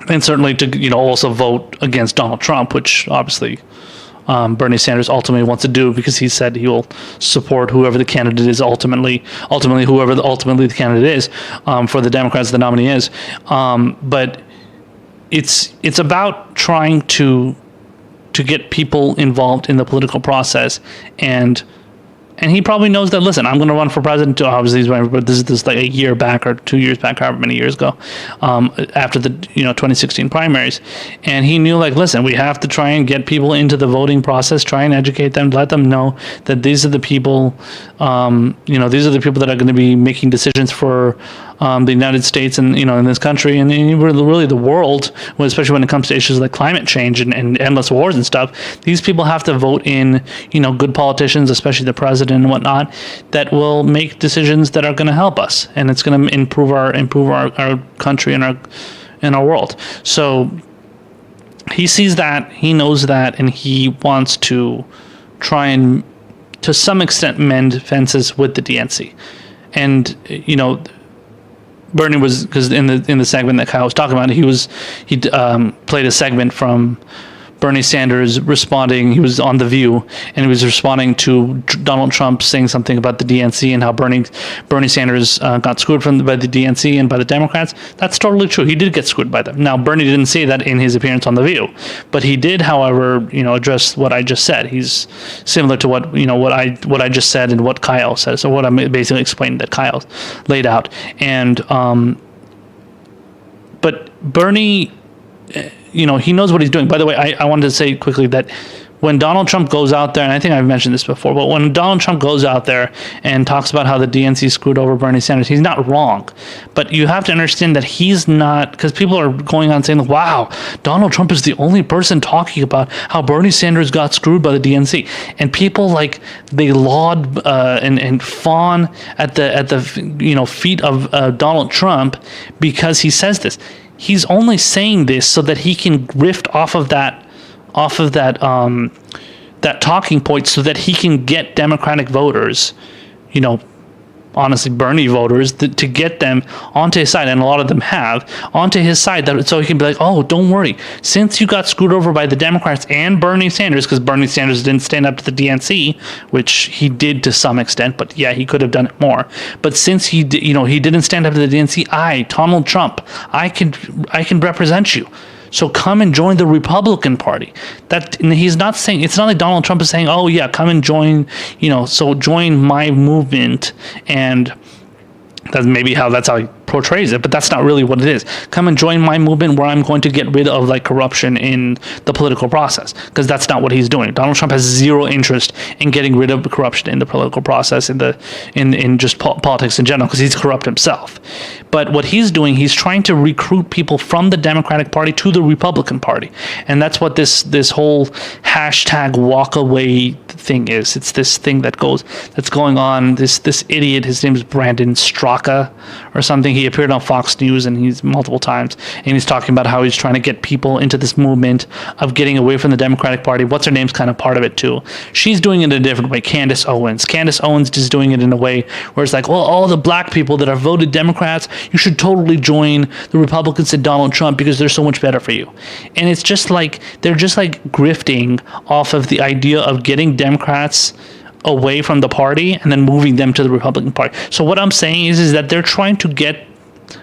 And certainly to, also vote against Donald Trump, which obviously Bernie Sanders ultimately wants to do, because he said he will support whoever the candidate is ultimately whoever the candidate is for the Democrats, the nominee is. But it's about trying to get people involved in the political process, and he probably knows that, listen, I'm going to run for president. Obviously, but this is like a year back or 2 years back, however many years ago, after the 2016 primaries, and he knew, like, listen, we have to try and get people into the voting process, try and educate them, let them know that these are the people, these are the people that are going to be making decisions for the United States and, in this country and really the world, especially when it comes to issues like climate change and endless wars and stuff. These people have to vote in, good politicians, especially the president and whatnot, that will make decisions that are going to help us, and it's going to improve our country and our world. So he sees that, he knows that, and he wants to try and, to some extent, mend fences with the DNC. And Bernie was, because in the segment that Kyle was talking about, he played a segment from Bernie Sanders responding. He was on The View, and he was responding to Donald Trump saying something about the DNC and how Bernie Sanders got screwed by the DNC and by the Democrats. That's totally true. He did get screwed by them. Now, Bernie didn't say that in his appearance on The View, but he did, however, address what I just said. He's similar to what I just said and what Kyle said. So what I'm basically explaining that Kyle laid out, and but Bernie, he knows what he's doing. By the way, I wanted to say quickly that when Donald Trump goes out there, and I think I've mentioned this before, but when Donald Trump goes out there and talks about how the DNC screwed over Bernie Sanders, he's not wrong. But you have to understand that he's not, because people are going on saying, wow, Donald Trump is the only person talking about how Bernie Sanders got screwed by the DNC. And people they laud and fawn at the feet of Donald Trump because he says this. He's only saying this so that he can riff off of that talking point, so that he can get Democratic voters, honestly Bernie voters, to get them onto his side, and a lot of them have onto his side, so he can be like, oh, don't worry, since you got screwed over by the Democrats and Bernie Sanders, because Bernie Sanders didn't stand up to the DNC, which he did to some extent, but yeah, he could have done it more. But since he didn't stand up to the DNC, Donald Trump, I can represent you. So come and join the Republican Party. And he's not saying, it's not like Donald Trump is saying, oh yeah, come and join, so join my movement, and that's how he portrays it, but that's not really what it is. Come and join my movement where I'm going to get rid of corruption in the political process, because that's not what he's doing. Donald Trump has zero interest in getting rid of corruption in the political process, in just politics in general, because he's corrupt himself. But what he's doing, he's trying to recruit people from the Democratic Party to the Republican Party, and that's what this whole hashtag walk away thing is. It's this thing that's going on. This idiot, his name is Brandon Straka or something. He appeared on Fox News, and he's multiple times, and he's talking about how he's trying to get people into this movement of getting away from the Democratic Party. What's her name's kind of part of it too. She's doing it in a different way. Candace Owens is doing it in a way where it's like, well, all the black people that are voted Democrats, you should totally join the Republicans and Donald Trump because they're so much better for you. And it's just they're just grifting off of the idea of getting Democrats away from the party and then moving them to the Republican Party. So what I'm saying is that they're trying to get,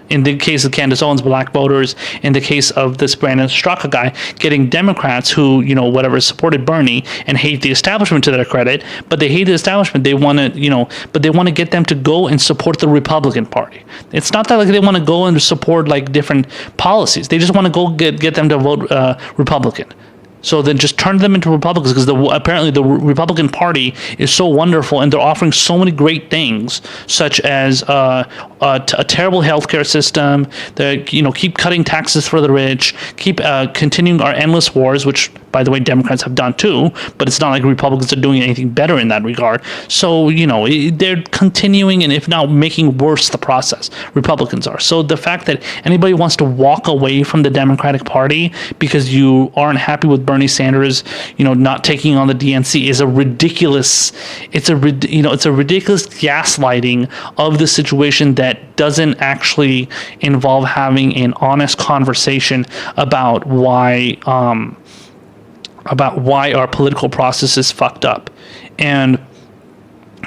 in the case of Candace Owens, black voters, in the case of this Brandon Straka guy, getting Democrats who, supported Bernie and hate the establishment, to their credit, but they hate the establishment. They want to, but they want to get them to go and support the Republican Party. It's not that they want to go and support different policies. They just want to go get them to vote Republican. So then just turn them into Republicans, because apparently the Republican Party is so wonderful, and they're offering so many great things, such as a terrible healthcare system. They keep cutting taxes for the rich, keep continuing our endless wars, which, by the way, Democrats have done too, but it's not like Republicans are doing anything better in that regard. So, they're continuing, and if not making worse the process, Republicans are. So the fact that anybody wants to walk away from the Democratic Party because you aren't happy with Bernie Sanders, not taking on the DNC is a ridiculous gaslighting of the situation that doesn't actually involve having an honest conversation about why our political process is fucked up. And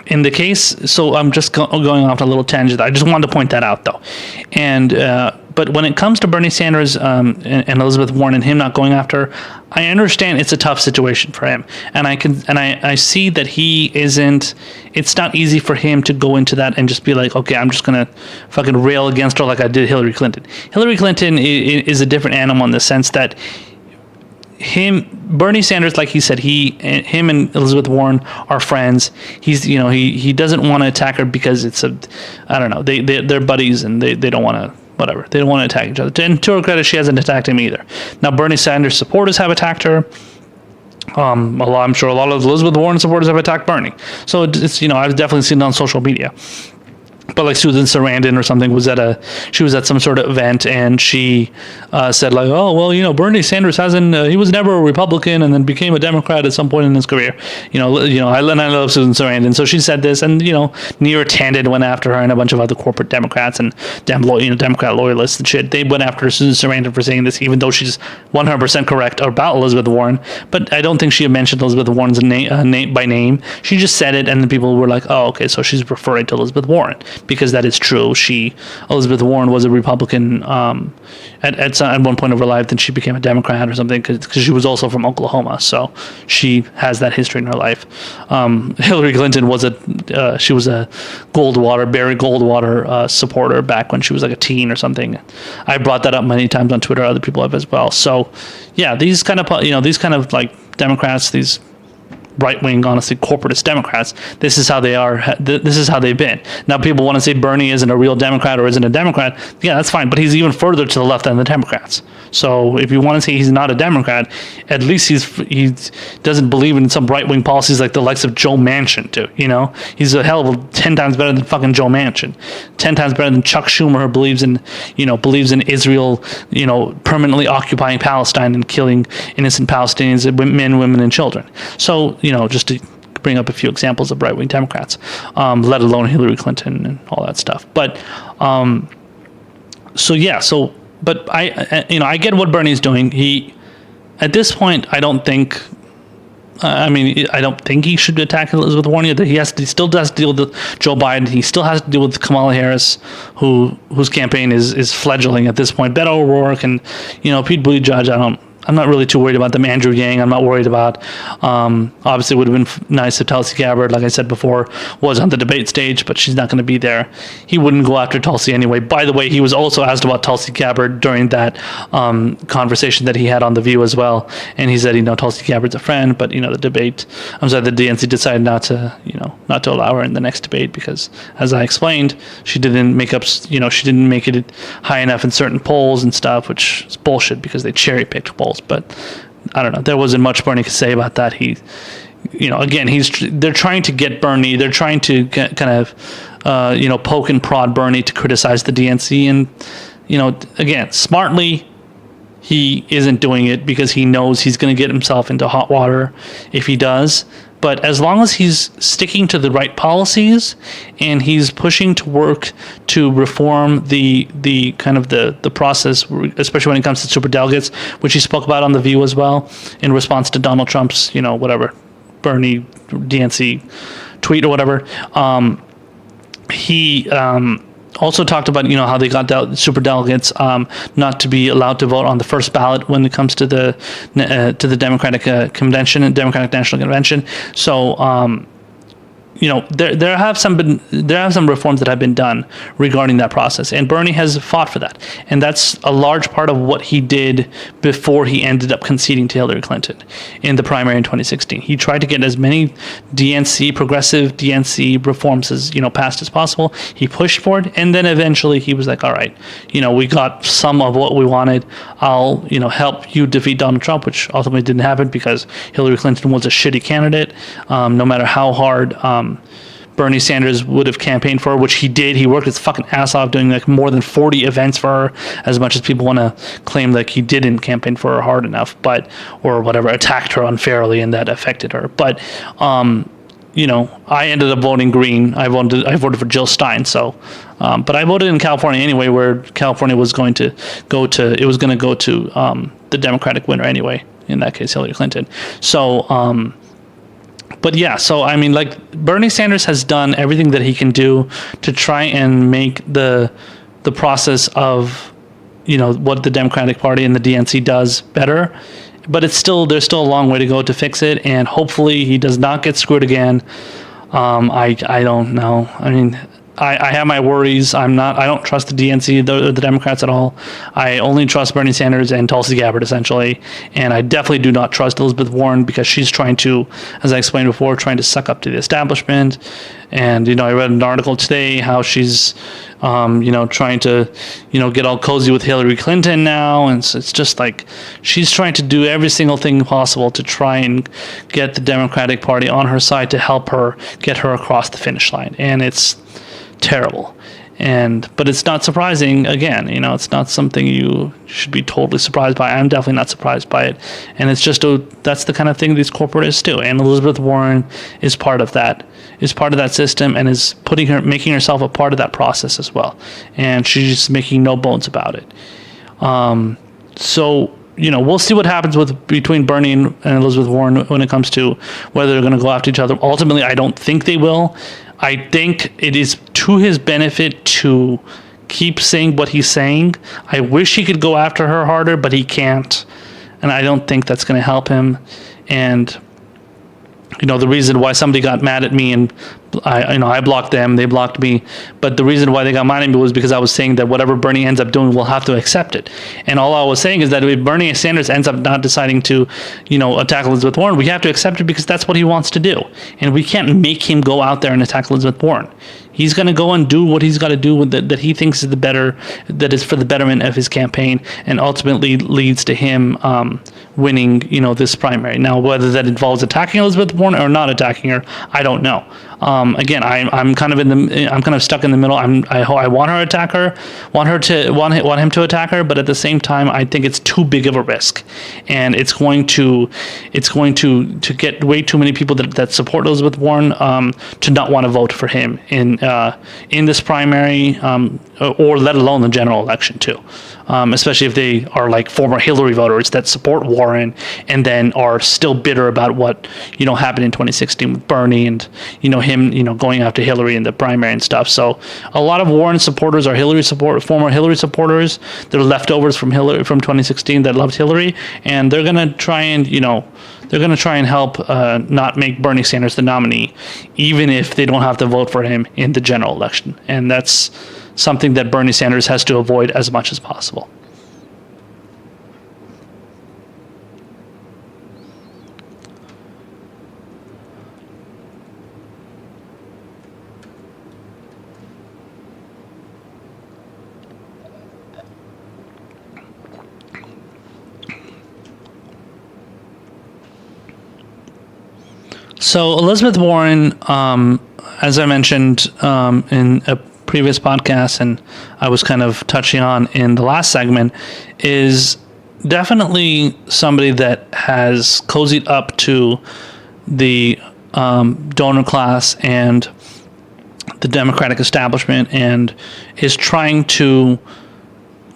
in the case, so I'm just going off a little tangent. I just wanted to point that out, though. And but when it comes to Bernie Sanders and Elizabeth Warren and him not going after her, I understand it's a tough situation for him, and I see that he isn't. It's not easy for him to go into that and just be like, okay, I'm just gonna fucking rail against her like I did Hillary Clinton. Hillary Clinton is a different animal in the sense that Bernie Sanders, like he said, him and Elizabeth Warren are friends. He doesn't want to attack her because it's they're buddies, and they don't want to. Whatever. They don't want to attack each other. And to her credit, she hasn't attacked him either. Now, Bernie Sanders supporters have attacked her. I'm sure a lot of Elizabeth Warren supporters have attacked Bernie. So it's I've definitely seen it on social media. but like Susan Sarandon or something she was at some sort of event, and she said like, oh well, Bernie Sanders hasn't he was never a Republican and then became a Democrat at some point in his career. I love Susan Sarandon, so she said this, and Neera Tanden went after her, and a bunch of other corporate Democrats and Democrat loyalists and shit. They went after Susan Sarandon for saying this, even though she's 100% correct about Elizabeth Warren. But I don't think she mentioned Elizabeth Warren's name by name. She just said it, and the people were like, oh, okay, so she's referring to Elizabeth Warren, because that is true. Elizabeth Warren was a Republican at one point of her life, then she became a Democrat or something, because she was also from Oklahoma, so she has that history in her life. Hillary Clinton was a Barry Goldwater supporter back when she was like a teen or something. I brought that up many times on Twitter. Other people have as well. So yeah, these kind of like Democrats, these right-wing, honestly, corporatist Democrats, this is how they are. This is how they've been. Now, people want to say Bernie isn't a real Democrat or isn't a Democrat. Yeah, that's fine, but he's even further to the left than the Democrats. So if you want to say he's not a Democrat, at least he doesn't believe in some right-wing policies like the likes of Joe Manchin do. He's a hell of a 10 times better than fucking Joe Manchin, 10 times better than Chuck Schumer, who believes in Israel, permanently occupying Palestine and killing innocent Palestinians, men, women, and children. So just to bring up a few examples of right-wing Democrats, let alone Hillary Clinton and all that stuff. But but I get what Bernie's doing. He, at this point, I don't think he should attack Elizabeth Warren. He still has to deal with Joe Biden. He still has to deal with Kamala Harris, whose campaign is fledgling at this point. Beto O'Rourke and Pete Buttigieg. I'm not really too worried about them. Andrew Yang, I'm not worried about. Obviously, it would have been nice if Tulsi Gabbard, like I said before, was on the debate stage, but she's not going to be there. He wouldn't go after Tulsi anyway. By the way, he was also asked about Tulsi Gabbard during that conversation that he had on The View as well, and he said, Tulsi Gabbard's a friend, but the DNC decided not to allow her in the next debate because, as I explained, she didn't make it high enough in certain polls and stuff, which is bullshit because they cherry-picked polls. But I don't know. There wasn't much Bernie could say about that. They're trying to get Bernie. They're trying to poke and prod Bernie to criticize the DNC, and again, smartly, he isn't doing it because he knows he's going to get himself into hot water if he does. But as long as he's sticking to the right policies and he's pushing to work to reform the process, especially when it comes to superdelegates, which he spoke about on The View as well, in response to Donald Trump's, Bernie DNC tweet or whatever, he also talked about how they got superdelegates not to be allowed to vote on the first ballot when it comes to the Democratic convention and Democratic National Convention. So there have some reforms that have been done regarding that process, and Bernie has fought for that, and that's a large part of what he did before he ended up conceding to Hillary Clinton in the primary in 2016. He tried to get as many progressive DNC reforms as passed as possible. He pushed for it, and then eventually he was like, all right, we got some of what we wanted. I'll help you defeat Donald Trump, which ultimately didn't happen because Hillary Clinton was a shitty candidate. No matter how hard Bernie Sanders would have campaigned for her, which he did. He worked his fucking ass off doing like more than 40 events for her, as much as people want to claim like he didn't campaign for her hard enough, or whatever, attacked her unfairly and that affected her. But I ended up voting Green. I voted for Jill Stein. So, but I voted in California anyway, where California was going to go to the Democratic winner anyway. In that case, Hillary Clinton. So, but yeah, so I mean, like, Bernie Sanders has done everything that he can do to try and make the process of, what the Democratic Party and the DNC does better. But there's still a long way to go to fix it, and hopefully he does not get screwed again. I don't know. I mean, I have my worries. I don't trust the DNC, the Democrats at all. I only trust Bernie Sanders and Tulsi Gabbard, essentially. And I definitely do not trust Elizabeth Warren because she's trying to, as I explained before, trying to suck up to the establishment. And, I read an article today how she's, trying to, get all cozy with Hillary Clinton now. And so it's just like she's trying to do every single thing possible to try and get the Democratic Party on her side to help her get her across the finish line. And it's terrible. But it's not surprising. Again, it's not something you should be totally surprised by. I'm definitely not surprised by it, and it's just that's the kind of thing these corporatists do. And Elizabeth Warren is part of that. Is part of that system, and is making herself a part of that process as well. And she's making no bones about it. So we'll see what happens between Bernie and Elizabeth Warren when it comes to whether they're going to go after each other. Ultimately, I don't think they will. I think it is to his benefit to keep saying what he's saying. I wish he could go after her harder, but he can't. And I don't think that's going to help him. And, the reason why somebody got mad at me and I blocked them, they blocked me. But the reason why they got mad at me was because I was saying that whatever Bernie ends up doing, we'll have to accept it. And all I was saying is that if Bernie Sanders ends up not deciding to, attack Elizabeth Warren, we have to accept it because that's what he wants to do. And we can't make him go out there and attack Elizabeth Warren. He's going to go and do what he's got to do with that he thinks is that is for the betterment of his campaign, and ultimately leads to him winning, this primary. Now, whether that involves attacking Elizabeth Warren or not attacking her, I don't know. Again, I'm kind of stuck in the middle. I want her to attack her, want him to attack her, but at the same time, I think it's too big of a risk, and it's going to get way too many people that support Elizabeth Warren to not want to vote for him in this primary, or let alone the general election too. Especially if they are like former Hillary voters that support Warren and then are still bitter about what happened in 2016 with Bernie and him going after Hillary in the primary and stuff. So a lot of Warren supporters are former Hillary supporters. They're leftovers from 2016 that loved Hillary, and they're gonna try and help not make Bernie Sanders the nominee, even if they don't have to vote for him in the general election. And that's something that Bernie Sanders has to avoid as much as possible. So Elizabeth Warren, as I mentioned in a previous podcast, and I was kind of touching on in the last segment, is definitely somebody that has cozied up to the donor class and the Democratic establishment, and is trying to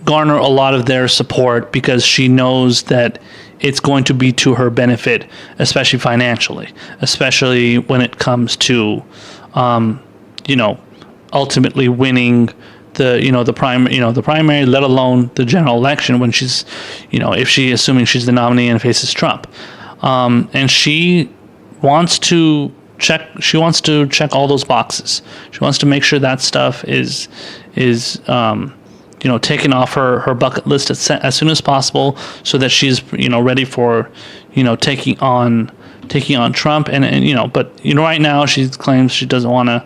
garner a lot of their support because she knows that it's going to be to her benefit, especially financially, especially when it comes to, ultimately winning the primary, let alone the general election when she's, assuming she's the nominee and faces Trump, and she wants to check all those boxes. She wants to make sure that stuff is taken off her bucket list as soon as possible, so that she's ready for taking on Trump, but right now she claims she doesn't want to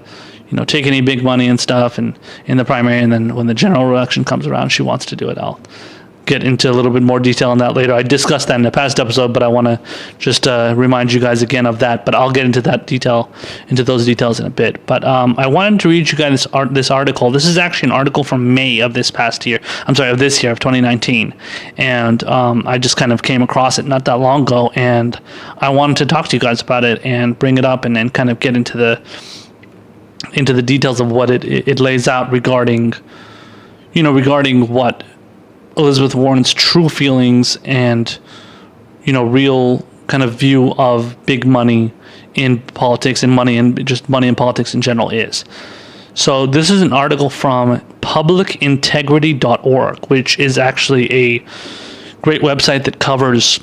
take any big money and stuff and in the primary, and then when the general election comes around, she wants to do it. I'll get into a little bit more detail on that later. I discussed that in the past episode, but I want to just remind you guys again of that. But I'll get into those details in a bit. But I wanted to read you guys this article. This is actually an article from May of this year, of 2019. And I just kind of came across it not that long ago, and I wanted to talk to you guys about it and bring it up and then kind of get into the details of what it lays out regarding what Elizabeth Warren's true feelings and real kind of view of big money in politics and money in politics in general is. So this is an article from publicintegrity.org, which is actually a great website that covers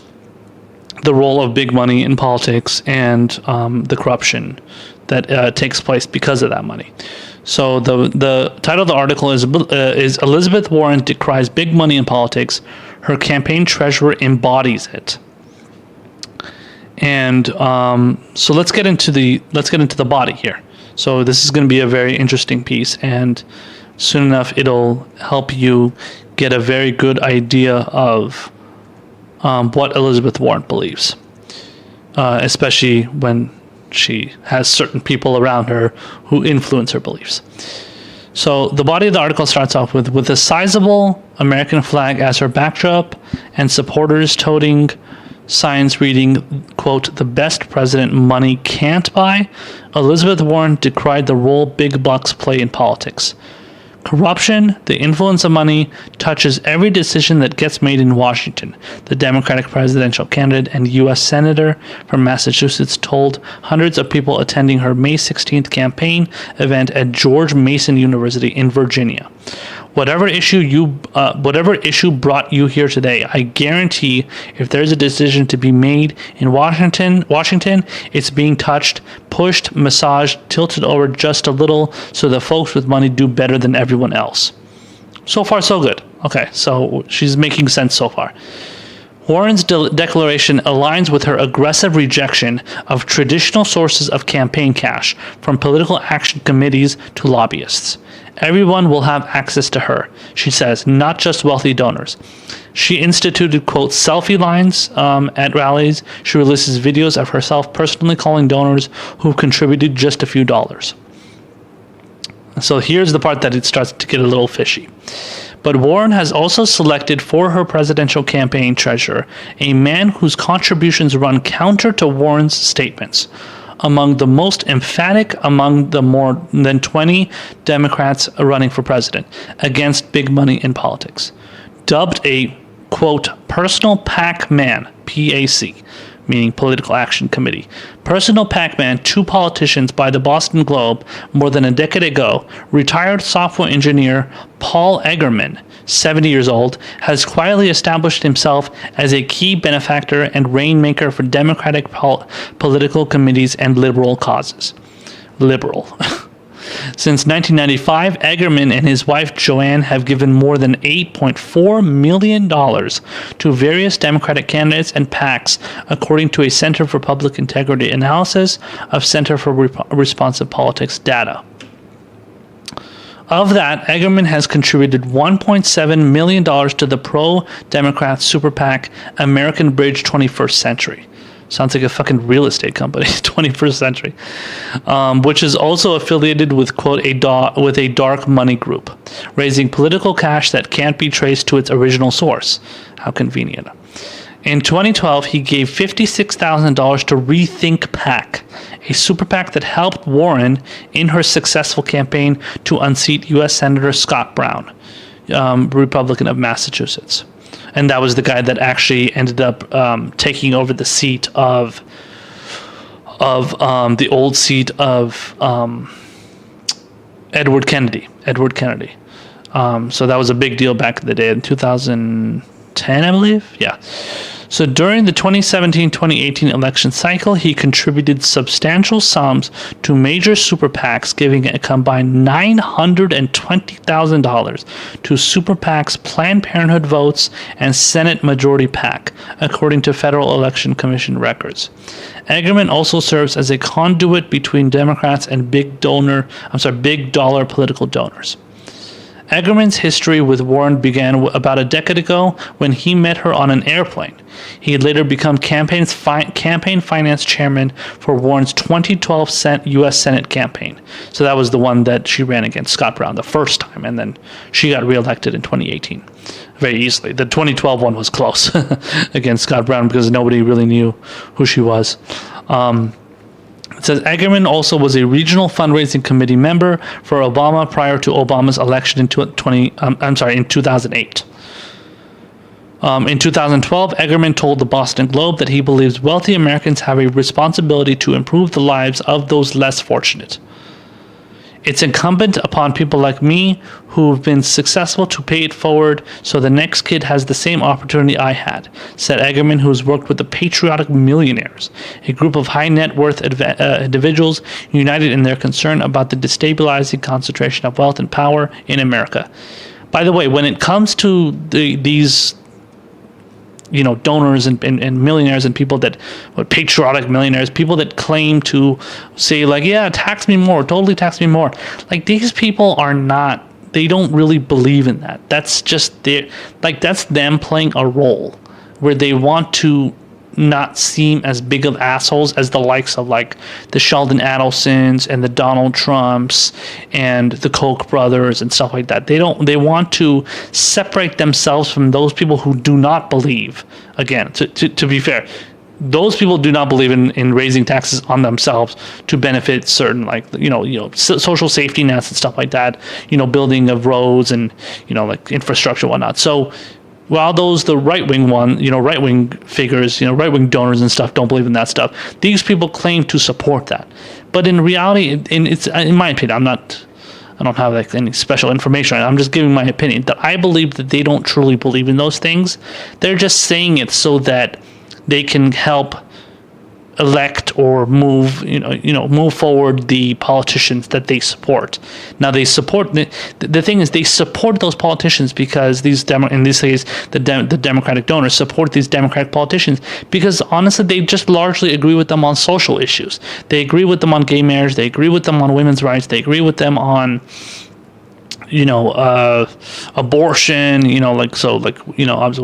the role of big money in politics and the corruption that takes place because of that money. So the title of the article is Elizabeth Warren decries big money in politics. Her campaign treasurer embodies it. And so let's get into the body here. So this is going to be a very interesting piece, and soon enough it'll help you get a very good idea of what Elizabeth Warren believes, especially when she has certain people around her who influence her beliefs. So the body of the article starts off with a sizable American flag as her backdrop and supporters toting signs reading, quote, "The best president money can't buy." Elizabeth Warren decried the role big bucks play in politics. Corruption, the influence of money, touches every decision that gets made in Washington, the Democratic presidential candidate and U.S. Senator from Massachusetts told hundreds of people attending her May 16th campaign event at George Mason University in Virginia. Whatever issue brought you here today, I guarantee if there's a decision to be made in Washington, it's being touched, pushed, massaged, tilted over just a little so the folks with money do better than everyone else. So far, so good. Okay, so she's making sense so far. Warren's declaration aligns with her aggressive rejection of traditional sources of campaign cash, from political action committees to lobbyists. Everyone will have access to her, she says, not just wealthy donors. She instituted, quote, selfie lines at rallies. She releases videos of herself personally calling donors who've contributed just a few dollars. So here's the part that it starts to get a little fishy. But Warren has also selected for her presidential campaign treasurer a man whose contributions run counter to Warren's statements. Among the most emphatic among the more than 20 Democrats running for president against big money in politics. Dubbed a, quote, personal PAC man, PAC, meaning Political Action Committee. Personal Pac-Man, two politicians by the Boston Globe more than a decade ago, retired software engineer Paul Egerman, 70 years old, has quietly established himself as a key benefactor and rainmaker for Democratic political committees and liberal causes. Liberal. Since 1995, Egerman and his wife Joanne have given more than $8.4 million to various Democratic candidates and PACs, according to a Center for Public Integrity analysis of Center for Responsive Politics data. Of that, Egerman has contributed $1.7 million to the pro-Democrat super PAC American Bridge 21st Century. Sounds like a fucking real estate company, 21st Century, which is also affiliated with, quote, with a dark money group, raising political cash that can't be traced to its original source. How convenient. In 2012, he gave $56,000 to Rethink PAC, a super PAC that helped Warren in her successful campaign to unseat U.S. Senator Scott Brown, Republican of Massachusetts. And that was the guy that actually ended up taking over the seat of the old seat of Edward Kennedy. So that was a big deal back in the day in 2010, I believe. Yeah. So during the 2017-2018 election cycle, he contributed substantial sums to major super PACs, giving a combined $920,000 to super PACs, Planned Parenthood votes, and Senate Majority PAC, according to Federal Election Commission records. Egerman also serves as a conduit between Democrats and big dollar political donors. Egerman's history with Warren began about a decade ago when he met her on an airplane. He had later become campaign finance chairman for Warren's 2012 U.S. Senate campaign. So that was the one that she ran against Scott Brown the first time, and then she got reelected in 2018 very easily. The 2012 one was close against Scott Brown because nobody really knew who she was. It says Egerman also was a regional fundraising committee member for Obama prior to Obama's election in 2008. In 2012, Egerman told the Boston Globe that he believes wealthy Americans have a responsibility to improve the lives of those less fortunate. It's incumbent upon people like me who've been successful to pay it forward so the next kid has the same opportunity I had, said Egerman, who has worked with the Patriotic Millionaires, a group of high net worth individuals united in their concern about the destabilizing concentration of wealth and power in America. By the way, when it comes to these donors and millionaires and people that, patriotic millionaires, people that claim to say like, yeah, tax me more, totally tax me more. Like, these people are not, they don't really believe in that. That's just that's them playing a role where they want to not seem as big of assholes as the likes of like the Sheldon Adelsons and the Donald Trumps and the Koch brothers and stuff like that. They want to separate themselves from those people who do not believe. Again, to be fair, those people do not believe in raising taxes on themselves to benefit certain, like, social safety nets and stuff like that, building of roads and, like infrastructure and whatnot. So while the right-wing figures, right-wing donors and stuff don't believe in that stuff, these people claim to support that. But in reality, it's in my opinion, I don't have like any special information. I'm just giving my opinion that I believe that they don't truly believe in those things. They're just saying it so that they can help elect or move forward the politicians that they support. Now they support the thing is they support those politicians because in this case the Democratic donors support these Democratic politicians because honestly they just largely agree with them on social issues. They agree with them on gay marriage. They agree with them on women's rights. They agree with them on abortion, well,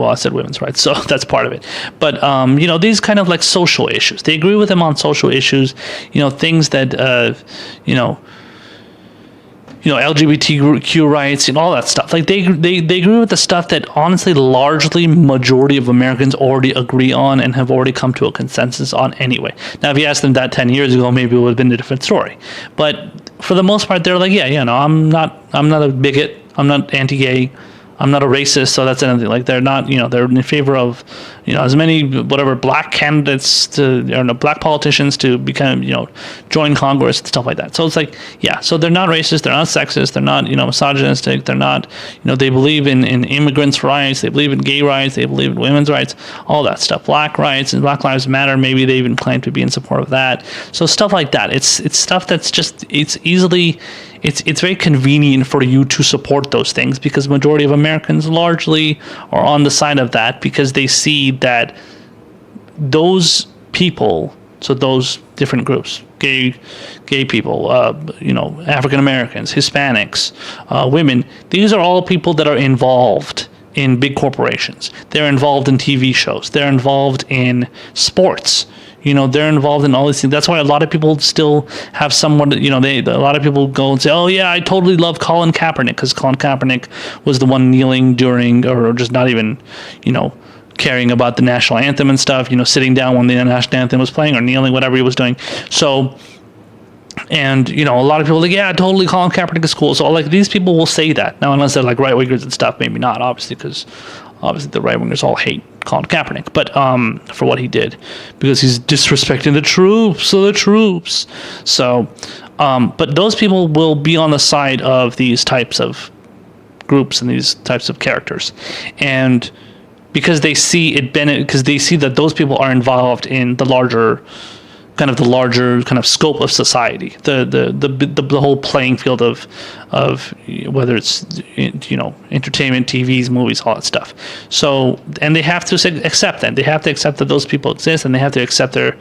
I said women's rights, so that's part of it. But, these kind of like social issues, they agree with them on social issues, things that, LGBTQ rights and all that stuff. Like they agree with the stuff that honestly, largely majority of Americans already agree on and have already come to a consensus on anyway. Now, if you asked them that 10 years ago, maybe it would have been a different story. But for the most part, they're like, I'm not a bigot. I'm not anti-gay. I'm not a racist. So that's anything. Like they're not, they're in favor of, as many black candidates black politicians to become, join Congress and stuff like that. So it's like, so they're not racist. They're not sexist. They're not, misogynistic. They're not, they believe in immigrants' rights. They believe in gay rights. They believe in women's rights, all that stuff. Black rights and Black Lives Matter. Maybe they even claim to be in support of that. So stuff like that. It's stuff that's just, it's very convenient for you to support those things because majority of Americans largely are on the side of that because they see that those people, so those different groups, gay people, African Americans, Hispanics, women, these are all people that are involved in big corporations. They're involved in TV shows. They're involved in sports. They're involved in all these things. That's why a lot of people still have someone, a lot of people go and say, oh yeah, I totally love Colin Kaepernick because Colin Kaepernick was the one kneeling during, or just not even, caring about the national anthem and stuff, sitting down when the national anthem was playing or kneeling, whatever he was doing. So, and, a lot of people are like, yeah, totally Colin Kaepernick is cool. So like these people will say that. Now, unless they're like right-wingers and stuff, maybe not, obviously, because obviously the right-wingers all hate Colin Kaepernick, but for what he did, because he's disrespecting the troops. So, but those people will be on the side of these types of groups and these types of characters, and because they see because they see that those people are involved in the larger kind of scope of society, the whole playing field of whether it's entertainment, TVs, movies, all that stuff. So, and they have to accept that. They have to accept that those people exist, and they have to accept their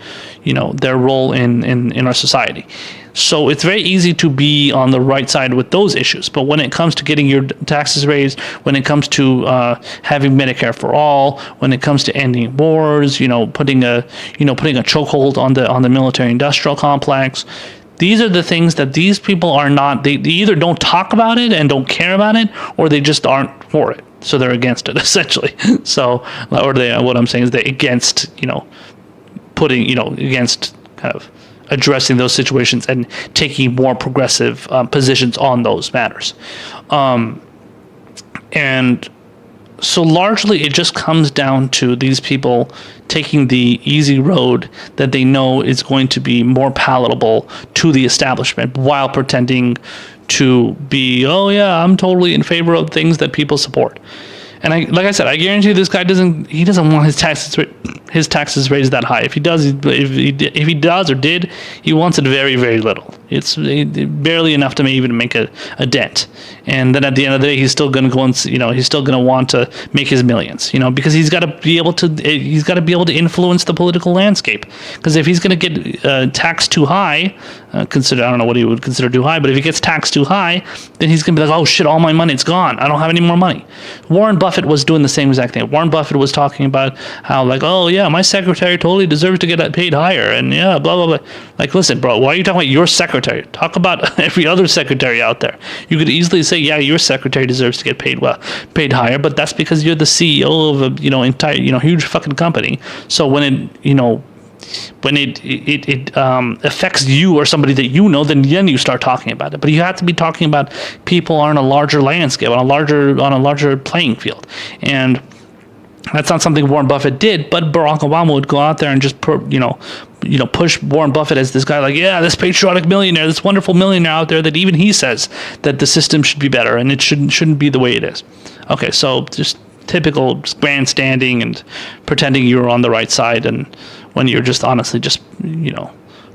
role in our society. So it's very easy to be on the right side with those issues. But when it comes to getting your taxes raised, when it comes to having Medicare for all, when it comes to ending wars, putting a chokehold on the military-industrial complex, these are the things that these people are not. They either don't talk about it and don't care about it, or they just aren't for it. So they're against it essentially. So, or what I'm saying is they're against against kind of addressing those situations and taking more progressive positions on those matters. And so largely it just comes down to these people taking the easy road that they know is going to be more palatable to the establishment while pretending to be, oh yeah, I'm totally in favor of things that people support. And like I said, I guarantee you this guy doesn't want his taxes raised that high. If he does, if he does or did, he wants it very, very little. It's barely enough to even make a dent. And then at the end of the day, he's still going to go and, he's still going to want to make his millions, because he's got to be able to influence the political landscape. Because if he's going to get taxed too high, I don't know what he would consider too high, but if he gets taxed too high, then he's going to be like, oh shit, all my money, it's gone. I don't have any more money. Warren Buffett was doing the same exact thing. Warren Buffett was talking about how like, oh yeah, my secretary totally deserves to get paid higher, and yeah, blah, blah, blah. Like, listen, bro, why are you talking about your secretary? Talk about every other secretary out there. You could easily say, yeah, your secretary deserves to get paid higher, but that's because you're the CEO of a, entire, huge fucking company. So when it affects you or somebody that then you start talking about it. But you have to be talking about people on a larger landscape, on a larger playing field. And that's not something Warren Buffett did, but Barack Obama would go out there and just push Warren Buffett as this guy, like, yeah, this patriotic millionaire, this wonderful millionaire out there that even he says that the system should be better and it shouldn't be the way it is. Okay, so just typical grandstanding and pretending you're on the right side, and when you're just honestly just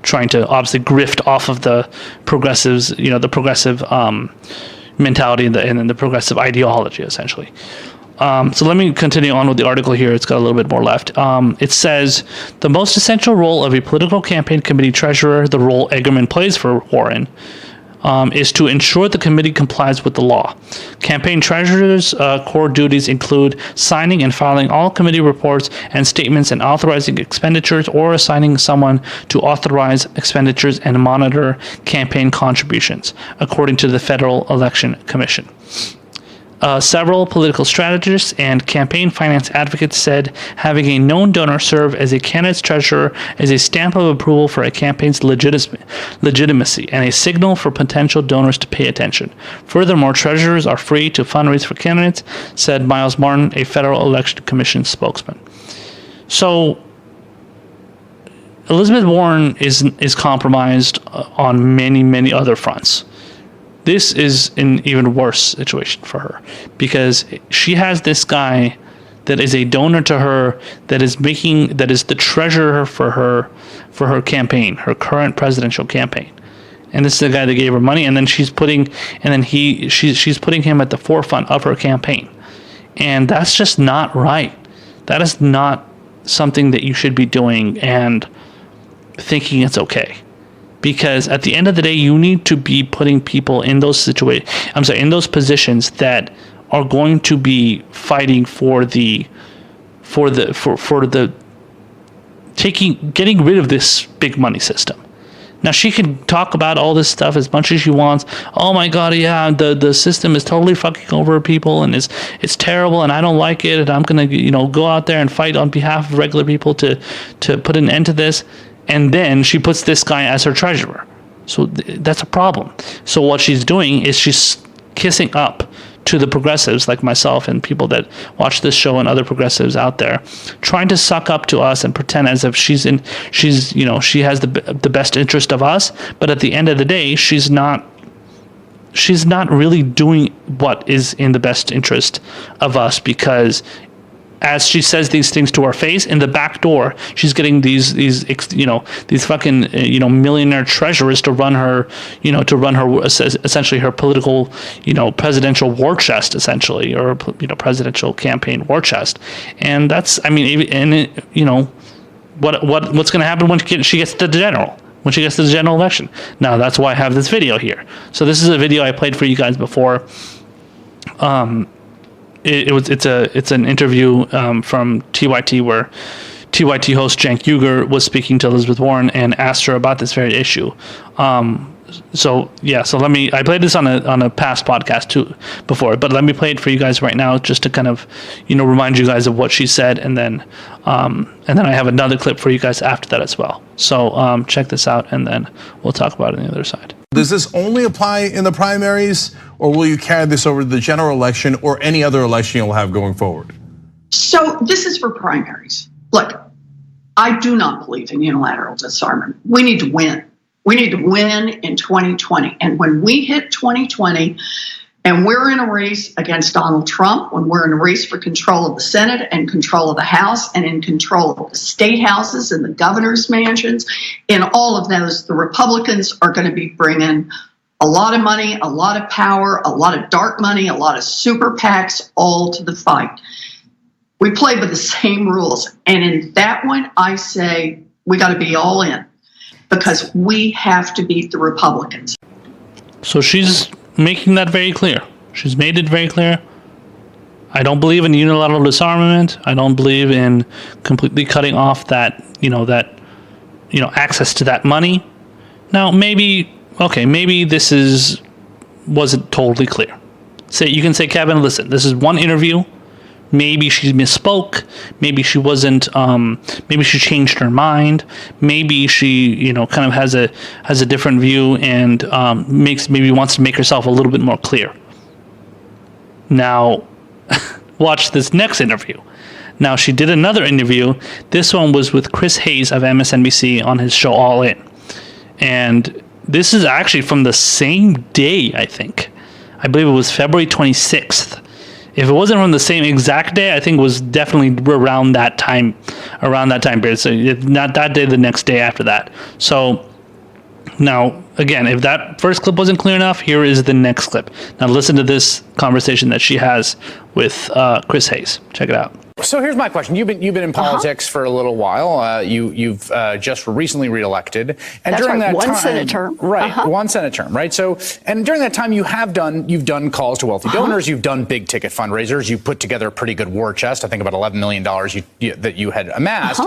trying to obviously grift off of the progressives, the progressive mentality and the progressive ideology, essentially. So let me continue on with the article here. It's got a little bit more left. It says, the most essential role of a political campaign committee treasurer, the role Egerman plays for Warren, is to ensure the committee complies with the law. Campaign treasurer's core duties include signing and filing all committee reports and statements and authorizing expenditures or assigning someone to authorize expenditures and monitor campaign contributions, according to the Federal Election Commission. Several political strategists and campaign finance advocates said having a known donor serve as a candidate's treasurer is a stamp of approval for a campaign's legitimacy and a signal for potential donors to pay attention. Furthermore, treasurers are free to fundraise for candidates, said Miles Martin, a Federal Election Commission spokesman. So Elizabeth Warren is compromised on many, many other fronts. This is an even worse situation for her because she has this guy that is a donor to her that is the treasurer for her campaign, her current presidential campaign. And this is the guy that gave her money, and then she's putting him at the forefront of her campaign. And that's just not right. That is not something that you should be doing and thinking it's okay. Because at the end of the day, you need to be putting people in those positions that are going to be fighting getting rid of this big money system. Now, she can talk about all this stuff as much as she wants. Oh my God, yeah, the system is totally fucking over people and it's terrible and I don't like it and I'm gonna go out there and fight on behalf of regular people to put an end to this. And then she puts this guy as her treasurer. So that's a problem. So what she's doing is she's kissing up to the progressives like myself and people that watch this show and other progressives out there, trying to suck up to us and pretend as if she has the best interest of us. But at the end of the day, she's not really doing what is in the best interest of us, because as she says these things to our face, in the back door, she's getting these fucking millionaire treasurers to run her, essentially her political, presidential war chest, essentially, or presidential campaign war chest, and that's, what's going to happen when she gets to the general. When she gets to the general election. Now that's why I have this video here. So this is a video I played for you guys before. It's an interview from TYT where TYT host Cenk Uygur was speaking to Elizabeth Warren and asked her about this very issue. So I played this on a past podcast too before, but let me play it for you guys right now just to kind of remind you guys of what she said, and then I have another clip for you guys after that as well. So check this out, and then we'll talk about it on the other side. Does this only apply in the primaries, or will you carry this over to the general election or any other election you'll have going forward? So this is for primaries. Look, I do not believe in unilateral disarmament. We need to win. We need to win in 2020. And when we hit 2020 And we're in a race against Donald Trump when we're in a race for control of the Senate and control of the House and in control of the state houses and the governor's mansions. In all of those, the Republicans are going to be bringing a lot of money, a lot of power, a lot of dark money, a lot of super PACs, all to the fight. We play by the same rules. And in that one, I say we got to be all in because we have to beat the Republicans. So she's making that very clear. She's made it very clear. I don't believe in unilateral disarmament. I don't believe in completely cutting off that access to that money. Now, maybe this wasn't totally clear. You can say, Kevin, listen, this is one interview. Maybe she misspoke. Maybe she wasn't. Maybe she changed her mind. Maybe she, kind of has a different view and maybe wants to make herself a little bit more clear. Now, watch this next interview. Now, she did another interview. This one was with Chris Hayes of MSNBC on his show All In, and this is actually from the same day. I believe it was February 26th. If it wasn't from the same exact day, I think it was definitely around that time period. So if not that day, the next day after that. So now, again, if that first clip wasn't clear enough, here is the next clip. Now listen to this conversation that she has with Chris Hayes. Check it out. So here's my question. You've been in politics for a little while. You've just recently reelected, and That's during right, that one time, Senate term. right? One Senate term, right? So, and during that time, you've done calls to wealthy donors. You've done big ticket fundraisers. You put together a pretty good war chest. I think about $11 million that you had amassed.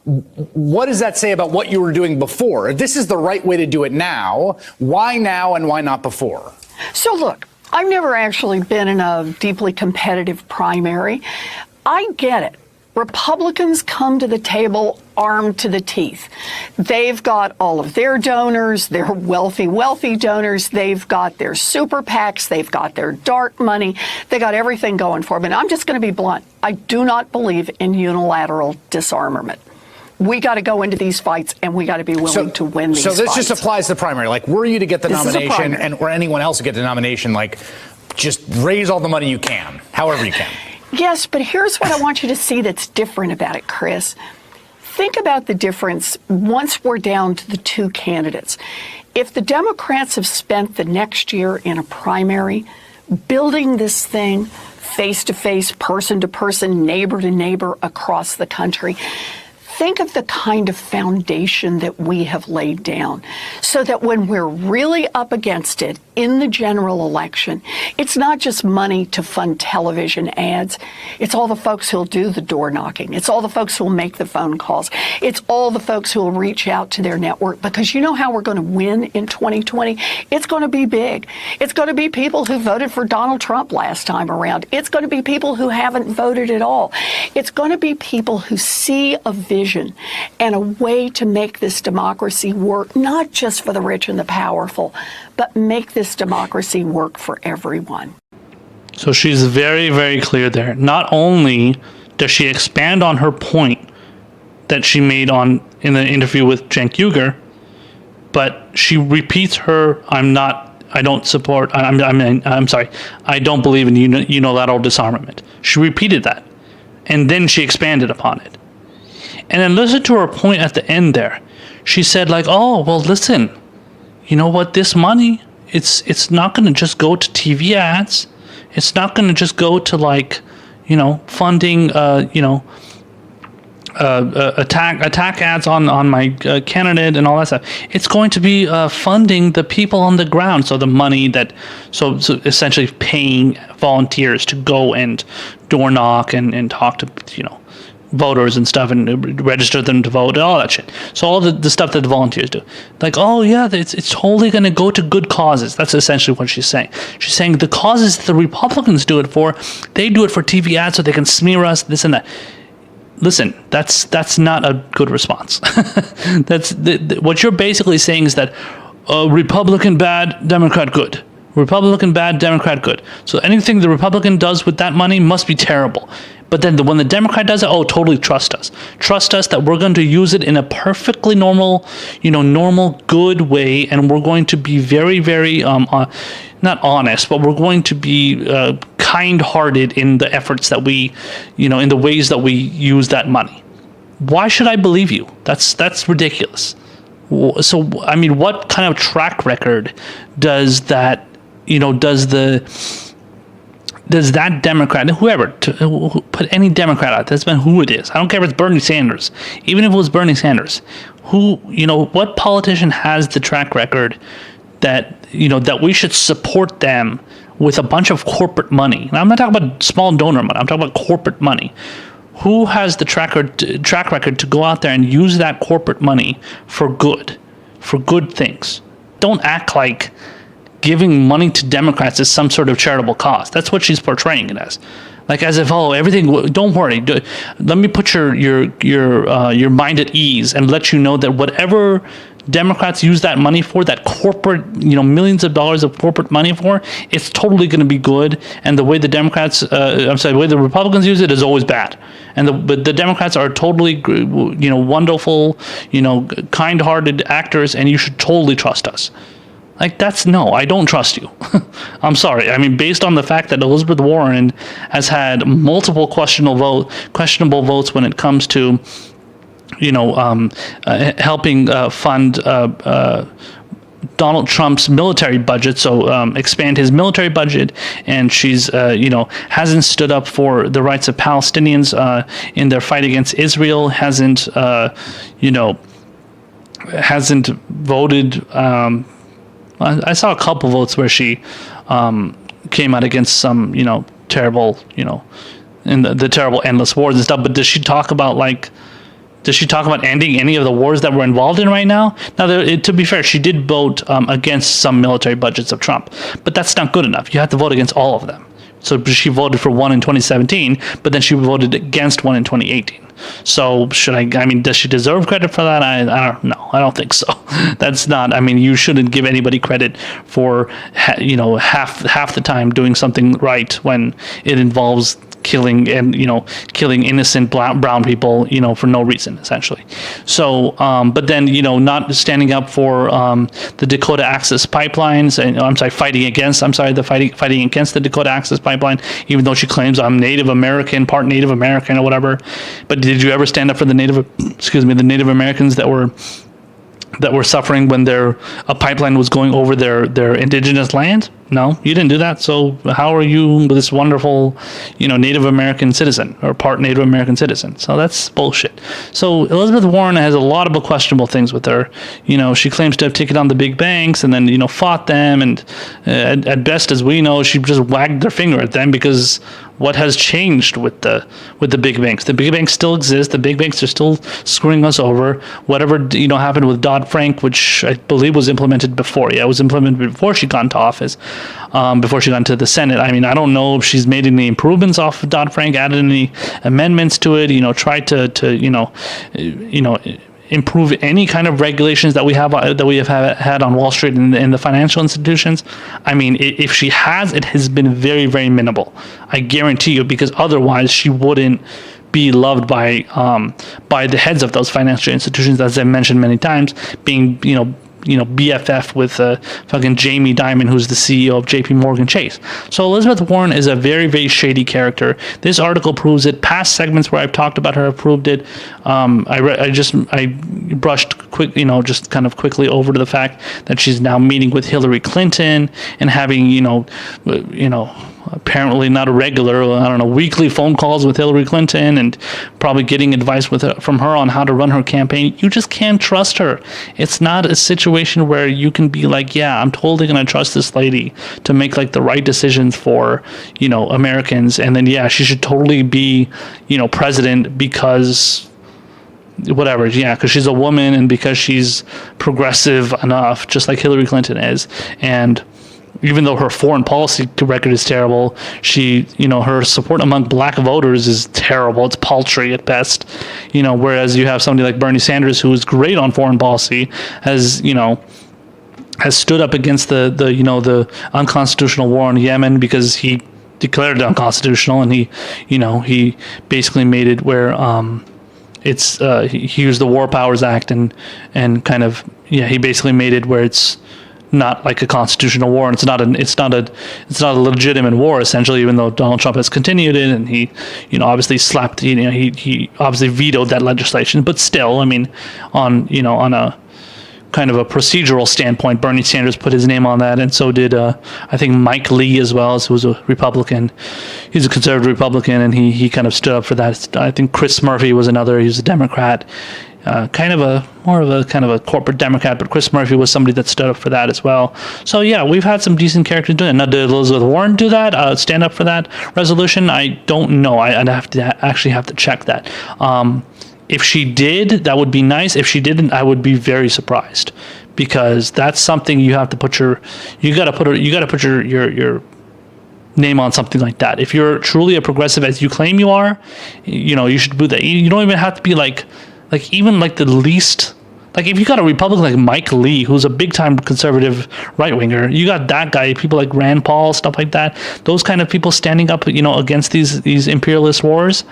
What does that say about what you were doing before? If this is the right way to do it now, why now and why not before? So look, I've never actually been in a deeply competitive primary. I get it. Republicans come to the table armed to the teeth. They've got all of their donors, their wealthy donors. They've got their super PACs. They've got their dark money. They got everything going for them. And I'm just going to be blunt. I do not believe in unilateral disarmament. We got to go into these fights, and we got to be willing to win these fights. So this just applies to the primary. Like, were you to get the nomination, or anyone else to get the nomination, like, just raise all the money you can, however you can. Yes, but here's what I want you to see that's different about it, Chris. Think about the difference once we're down to the two candidates. If the Democrats have spent the next year in a primary building this thing face-to-face, person-to-person, neighbor-to-neighbor across the country, think of the kind of foundation that we have laid down so that when we're really up against it in the general election, it's not just money to fund television ads. It's all the folks who'll do the door knocking. It's all the folks who'll make the phone calls. It's all the folks who'll reach out to their network, because you know how we're going to win in 2020? It's going to be big. It's going to be people who voted for Donald Trump last time around. It's going to be people who haven't voted at all. It's going to be people who see a vision and a way to make this democracy work, not just for the rich and the powerful, but make this democracy work for everyone. So she's very, very clear there. Not only does she expand on her point that she made in the interview with Cenk Uygur, but she repeats her, I don't believe in unilateral disarmament. She repeated that, and then she expanded upon it. And then listen to her point at the end there. She said, like, oh, well, listen, you know what, this money, it's not going to just go to TV ads. It's not going to just go to, like, funding, attack ads on my candidate and all that stuff. It's going to be funding the people on the ground. So the money so essentially paying volunteers to go and door knock and talk to, voters and stuff and register them to vote and all that shit. So all the stuff that the volunteers do. Like, oh yeah, it's totally going to go to good causes. That's essentially what she's saying. She's saying the causes that the Republicans do it for, they do it for TV ads so they can smear us, this and that. Listen, that's not a good response. That's what you're basically saying is that Republican bad, Democrat good. Republican bad, Democrat good. So anything the Republican does with that money must be terrible. But then when the Democrat does it, oh, totally trust us. Trust us that we're going to use it in a perfectly normal, normal, good way, and we're going to be very, very, not honest, but we're going to be kind-hearted in the efforts that we, in the ways that we use that money. Why should I believe you? That's ridiculous. So, I mean, what kind of track record does that, does that Democrat, whoever, put any Democrat out, that's been who it is. I don't care if it's Bernie Sanders. Even if it was Bernie Sanders, what politician has the track record that, that we should support them with a bunch of corporate money? Now, I'm not talking about small donor money. I'm talking about corporate money. Who has the track record to go out there and use that corporate money for good things? Don't act like giving money to Democrats is some sort of charitable cause. That's what she's portraying it as. Like as if, oh, everything, don't worry. Let me put your mind at ease and let you know that whatever Democrats use that money for, that corporate, millions of dollars of corporate money for, it's totally going to be good. And the way the the way the Republicans use it is always bad. But the Democrats are totally, wonderful, kind-hearted actors, and you should totally trust us. Like no, I don't trust you. I'm sorry. I mean, based on the fact that Elizabeth Warren has had multiple questionable votes when it comes to, helping fund Donald Trump's military budget, so expand his military budget, and she's, hasn't stood up for the rights of Palestinians in their fight against Israel, hasn't voted. I saw a couple votes where she came out against some, terrible, in the terrible endless wars and stuff. But does she talk about ending any of the wars that we're involved in right now? Now, to be fair, she did vote against some military budgets of Trump, but that's not good enough. You have to vote against all of them. So she voted for one in 2017, but then she voted against one in 2018. So does she deserve credit for that? I don't know. I don't think so. That's not, you shouldn't give anybody credit for, half the time doing something right when it involves killing innocent blonde people, for no reason, essentially. So, but then, not standing up for the Dakota Access Pipelines, and fighting against the Dakota Access Pipeline, even though she claims I'm Native American, part Native American or whatever. But did you ever stand up for the Native Americans that were suffering when a pipeline was going over their indigenous land? No, you didn't do that. So how are you this wonderful, Native American citizen or part Native American citizen? So that's bullshit. So Elizabeth Warren has a lot of questionable things with her. She claims to have taken on the big banks and then, fought them. And at best, as we know, she just wagged their finger at them because what has changed with the big banks? The big banks still exist. The big banks are still screwing us over. Whatever, happened with Dodd-Frank, which I believe was implemented before. Yeah, it was implemented before she got into office. Before she got into the Senate. I don't know if she's made any improvements off of Dodd-Frank, added any amendments to it, tried to improve any kind of regulations that we have had on Wall Street and in the financial institutions. If she has, it has been very, very minimal. I guarantee you, because otherwise she wouldn't be loved by the heads of those financial institutions, as I mentioned many times, being BFF with fucking Jamie Dimon, who's the CEO of JP Morgan Chase. So Elizabeth Warren is a very, very shady character. This article proves it. Past segments where I've talked about her have proved it. I brushed just kind of quickly over to the fact that she's now meeting with Hillary Clinton and having, apparently not a regular, weekly phone calls with Hillary Clinton and probably getting advice from her on how to run her campaign. You just can't trust her. It's not a situation where you can be like, yeah, I'm totally going to trust this lady to make the right decisions for, Americans. And then, yeah, she should totally be, president because whatever, yeah, because she's a woman and because she's progressive enough, just like Hillary Clinton is. And even though her foreign policy record is terrible, her support among black voters is terrible. It's paltry at best. Whereas you have somebody like Bernie Sanders, who is great on foreign policy, has has stood up against the unconstitutional war in Yemen because he declared it unconstitutional, and he basically made it where he used the War Powers Act and kind of he basically made it where it's not like a constitutional war, and it's not a legitimate war essentially, even though Donald Trump has continued it, and he obviously he obviously vetoed that legislation, but still, I mean, on a kind of a procedural standpoint, Bernie Sanders put his name on that, and so did I think Mike Lee as well, who was a Republican. He's a conservative Republican, and he kind of stood up for that. I think Chris Murphy was another. He was a Democrat, more of a corporate Democrat, but Chris Murphy was somebody that stood up for that as well. So yeah, we've had some decent characters doing it. Now, did Elizabeth Warren do that? Stand up for that resolution? I don't know. I'd have to check that. If she did, that would be nice. If she didn't, I would be very surprised, because that's something you have to put your name on something like that. If you're truly a progressive as you claim you are, you should do that. You don't even have to be like even like the least. Like, if you got a Republican like Mike Lee, who's a big-time conservative right-winger, you got that guy, people like Rand Paul, stuff like that, those kind of people standing up, against these imperialist wars.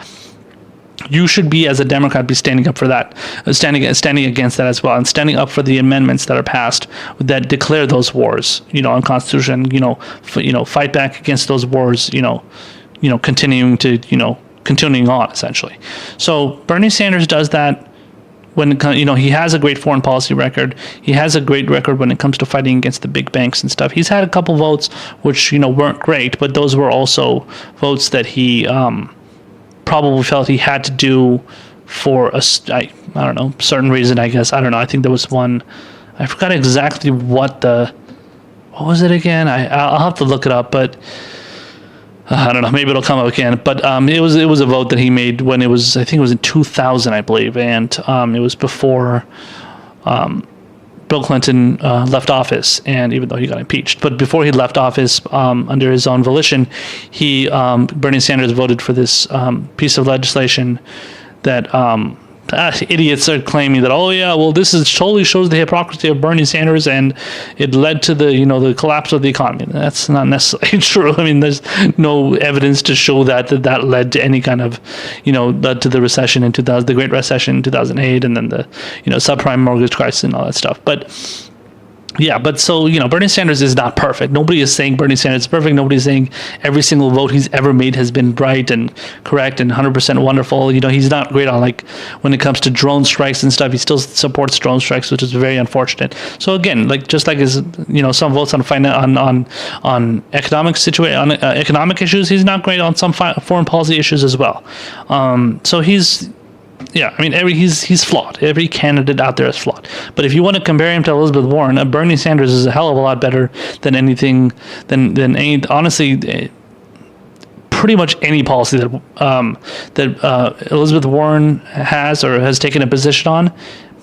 You should be, as a Democrat, be standing up for that, standing against that as well, and standing up for the amendments that are passed that declare those wars, on Constitution, fight back against those wars, continuing on essentially. So Bernie Sanders does that. When he has a great foreign policy record. He has a great record when it comes to fighting against the big banks and stuff. He's had a couple votes which weren't great, but those were also votes that he probably felt he had to do for I don't know, certain reason, I guess. I don't know. I think there was one. I forgot exactly what was it again? I'll have to look it up, but I don't know. Maybe it'll come up again. But it was a vote that he made when I think it was in 2000, I believe, and it was before Bill Clinton left office, and even though he got impeached, but before he left office, under his own volition, Bernie Sanders voted for this piece of legislation that idiots are claiming that, oh yeah, well, this totally shows the hypocrisy of Bernie Sanders, and it led to the collapse of the economy. That's not necessarily true. I mean, there's no evidence to show that led to any kind of, led to the recession in 2000, the Great Recession in 2008, and then the subprime mortgage crisis and all that stuff. But yeah, but so, Bernie Sanders is not perfect. Nobody is saying Bernie Sanders is perfect. Nobody's saying every single vote he's ever made has been right and correct and 100% wonderful. He's not great on, like, when it comes to drone strikes and stuff. He still supports drone strikes, which is very unfortunate. So again, just like his, some votes on economic issues, he's not great on some foreign policy issues as well. So yeah, I mean, he's flawed. Every candidate out there is flawed. But if you want to compare him to Elizabeth Warren, Bernie Sanders is a hell of a lot better than honestly, pretty much any policy that Elizabeth Warren has taken a position on.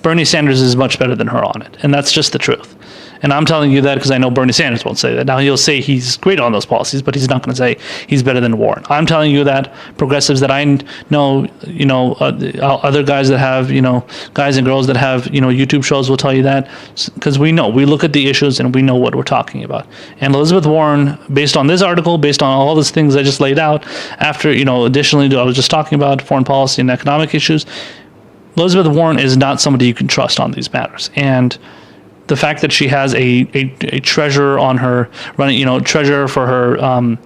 Bernie Sanders is much better than her on it, and that's just the truth. And I'm telling you that because I know Bernie Sanders won't say that. Now, he'll say he's great on those policies, but he's not going to say he's better than Warren. I'm telling you that progressives that I know, other guys that have, guys and girls that have, YouTube shows will tell you that, because we look at the issues and we know what we're talking about. And Elizabeth Warren, based on this article, based on all those things I just laid out, after, additionally, I was just talking about foreign policy and economic issues, Elizabeth Warren is not somebody you can trust on these matters. And the fact that she has a treasurer on her running, treasurer for her,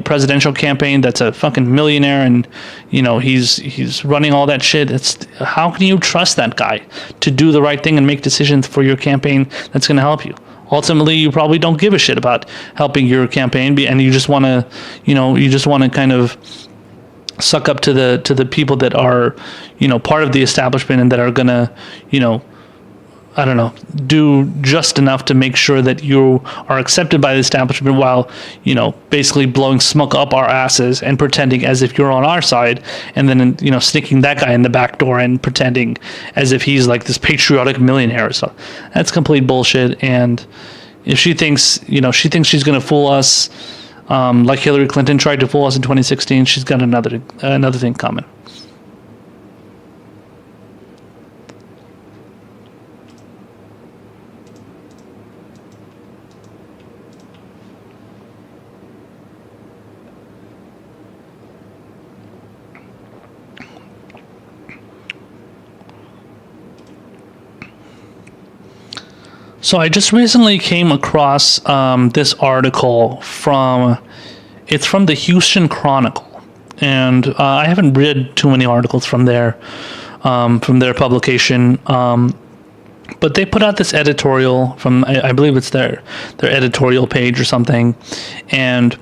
presidential campaign that's a fucking millionaire, and he's running all that shit. How can you trust that guy to do the right thing and make decisions for your campaign that's going to help you? Ultimately, you probably don't give a shit about helping your campaign, and you just want to, kind of suck up to the people that are, part of the establishment and that are gonna, I don't know, do just enough to make sure that you are accepted by the establishment while, basically blowing smoke up our asses and pretending as if you're on our side, and then, sneaking that guy in the back door and pretending as if he's like this patriotic millionaire. So that's complete bullshit. And if she thinks she's going to fool us, like Hillary Clinton tried to fool us in 2016, she's got another thing coming. So I just recently came across this article it's from the Houston Chronicle, and I haven't read too many articles from their publication, but they put out this editorial from, I believe it's their editorial page or something, and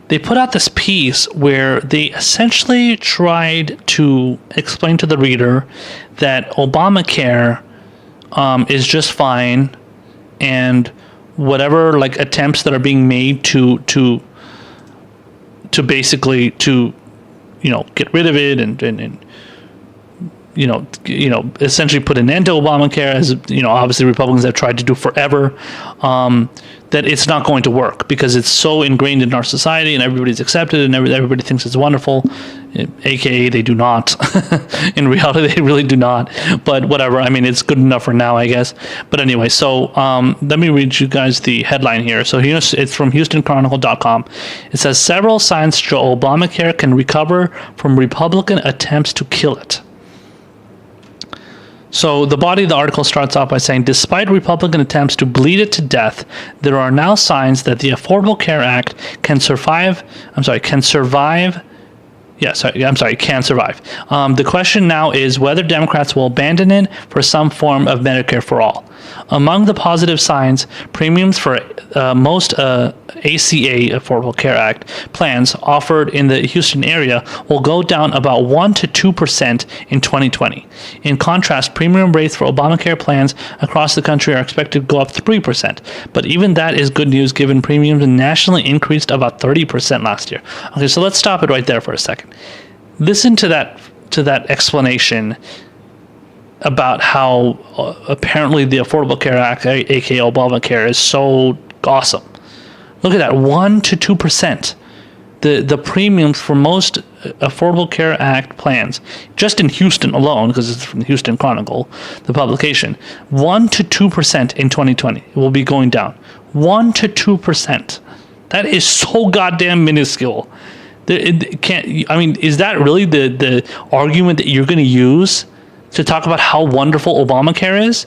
they put out this piece where they essentially tried to explain to the reader that Obamacare is just fine, and whatever like attempts that are being made to basically get rid of it and essentially put an end to Obamacare, as obviously Republicans have tried to do forever, that it's not going to work because it's so ingrained in our society and everybody's accepted and everybody thinks it's wonderful, aka they do not. In reality, they really do not. But whatever. I mean, it's good enough for now, I guess. But anyway, so let me read you guys the headline here. So it's from HoustonChronicle.com. It says several signs show Obamacare can recover from Republican attempts to kill it. So the body of the article starts off by saying, despite Republican attempts to bleed it to death, there are now signs that the Affordable Care Act can survive. Can survive. The question now is whether Democrats will abandon it for some form of Medicare for all. Among the positive signs, premiums for most ACA, Affordable Care Act, plans offered in the Houston area will go down about 1 to 2% in 2020. In contrast, premium rates for Obamacare plans across the country are expected to go up 3%. But even that is good news given premiums nationally increased about 30% last year. Okay, so let's stop it right there for a second. Listen to that explanation about how apparently the Affordable Care Act, aka Obamacare, is so awesome. Look at that, 1 to 2%. The premiums for most Affordable Care Act plans, just in Houston alone, because it's from the Houston Chronicle, the publication, 1 to 2% in 2020 will be going down. 1 to 2%. That is so goddamn minuscule. Is that really the argument that you're going to use to talk about how wonderful Obamacare is?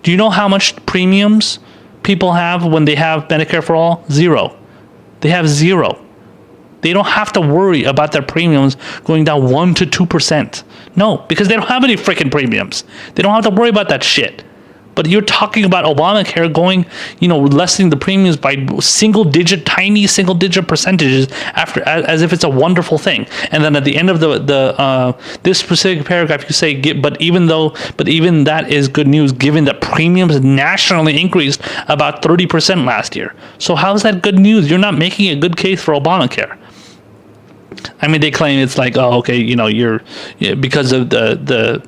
Do you know how much premiums people have when they have Medicare for all? Zero. They have zero. They don't have to worry about their premiums going down 1 to 2%. No, because they don't have any freaking premiums. They don't have to worry about that shit. But you're talking about Obamacare going, lessening the premiums by tiny single digit percentages as if it's a wonderful thing. And then at the end of this specific paragraph, you say, but even that is good news given that premiums nationally increased about 30% last year. So how is that good news? You're not making a good case for Obamacare. I mean, they claim it's like, oh, okay, you're because of the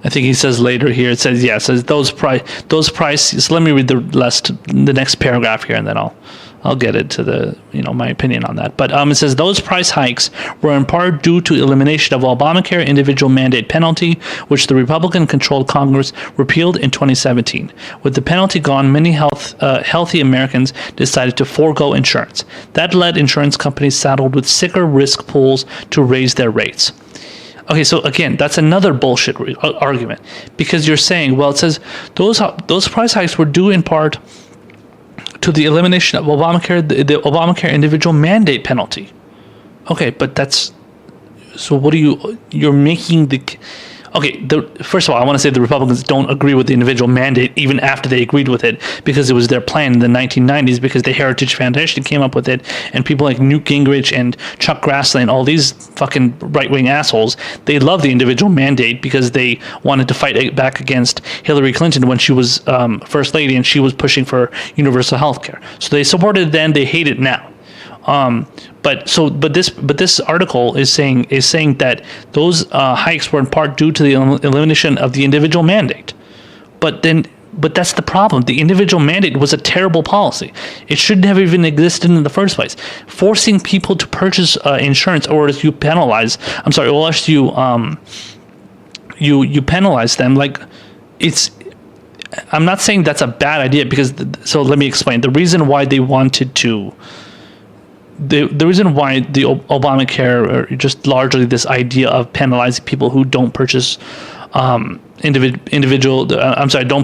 I think he says later here, it says those prices. So let me read the next paragraph here, and then I'll get into my opinion on that. But it says those price hikes were in part due to elimination of Obamacare individual mandate penalty, which the Republican-controlled Congress repealed in 2017. With the penalty gone, many healthy Americans decided to forego insurance. That led insurance companies saddled with sicker risk pools to raise their rates. Okay, so again, that's another bullshit argument, because you're saying, well, it says those price hikes were due in part to the elimination of Obamacare, the Obamacare individual mandate penalty. Okay, but you're making okay, first of all, I want to say the Republicans don't agree with the individual mandate even after they agreed with it, because it was their plan in the 1990s, because the Heritage Foundation came up with it, and people like Newt Gingrich and Chuck Grassley and all these fucking right-wing assholes, they love the individual mandate because they wanted to fight back against Hillary Clinton when she was First Lady and she was pushing for universal health care. So they supported it then, they hate it now. But this article is saying that those hikes were in part due to the elimination of the individual mandate. But that's the problem. The individual mandate was a terrible policy. It shouldn't have even existed in the first place. Forcing people to purchase insurance, or as you penalize, you penalize them. Like, I'm not saying that's a bad idea, so let me explain. The reason why they wanted to. The reason why the Obamacare, or just largely this idea of penalizing people who don't purchase don't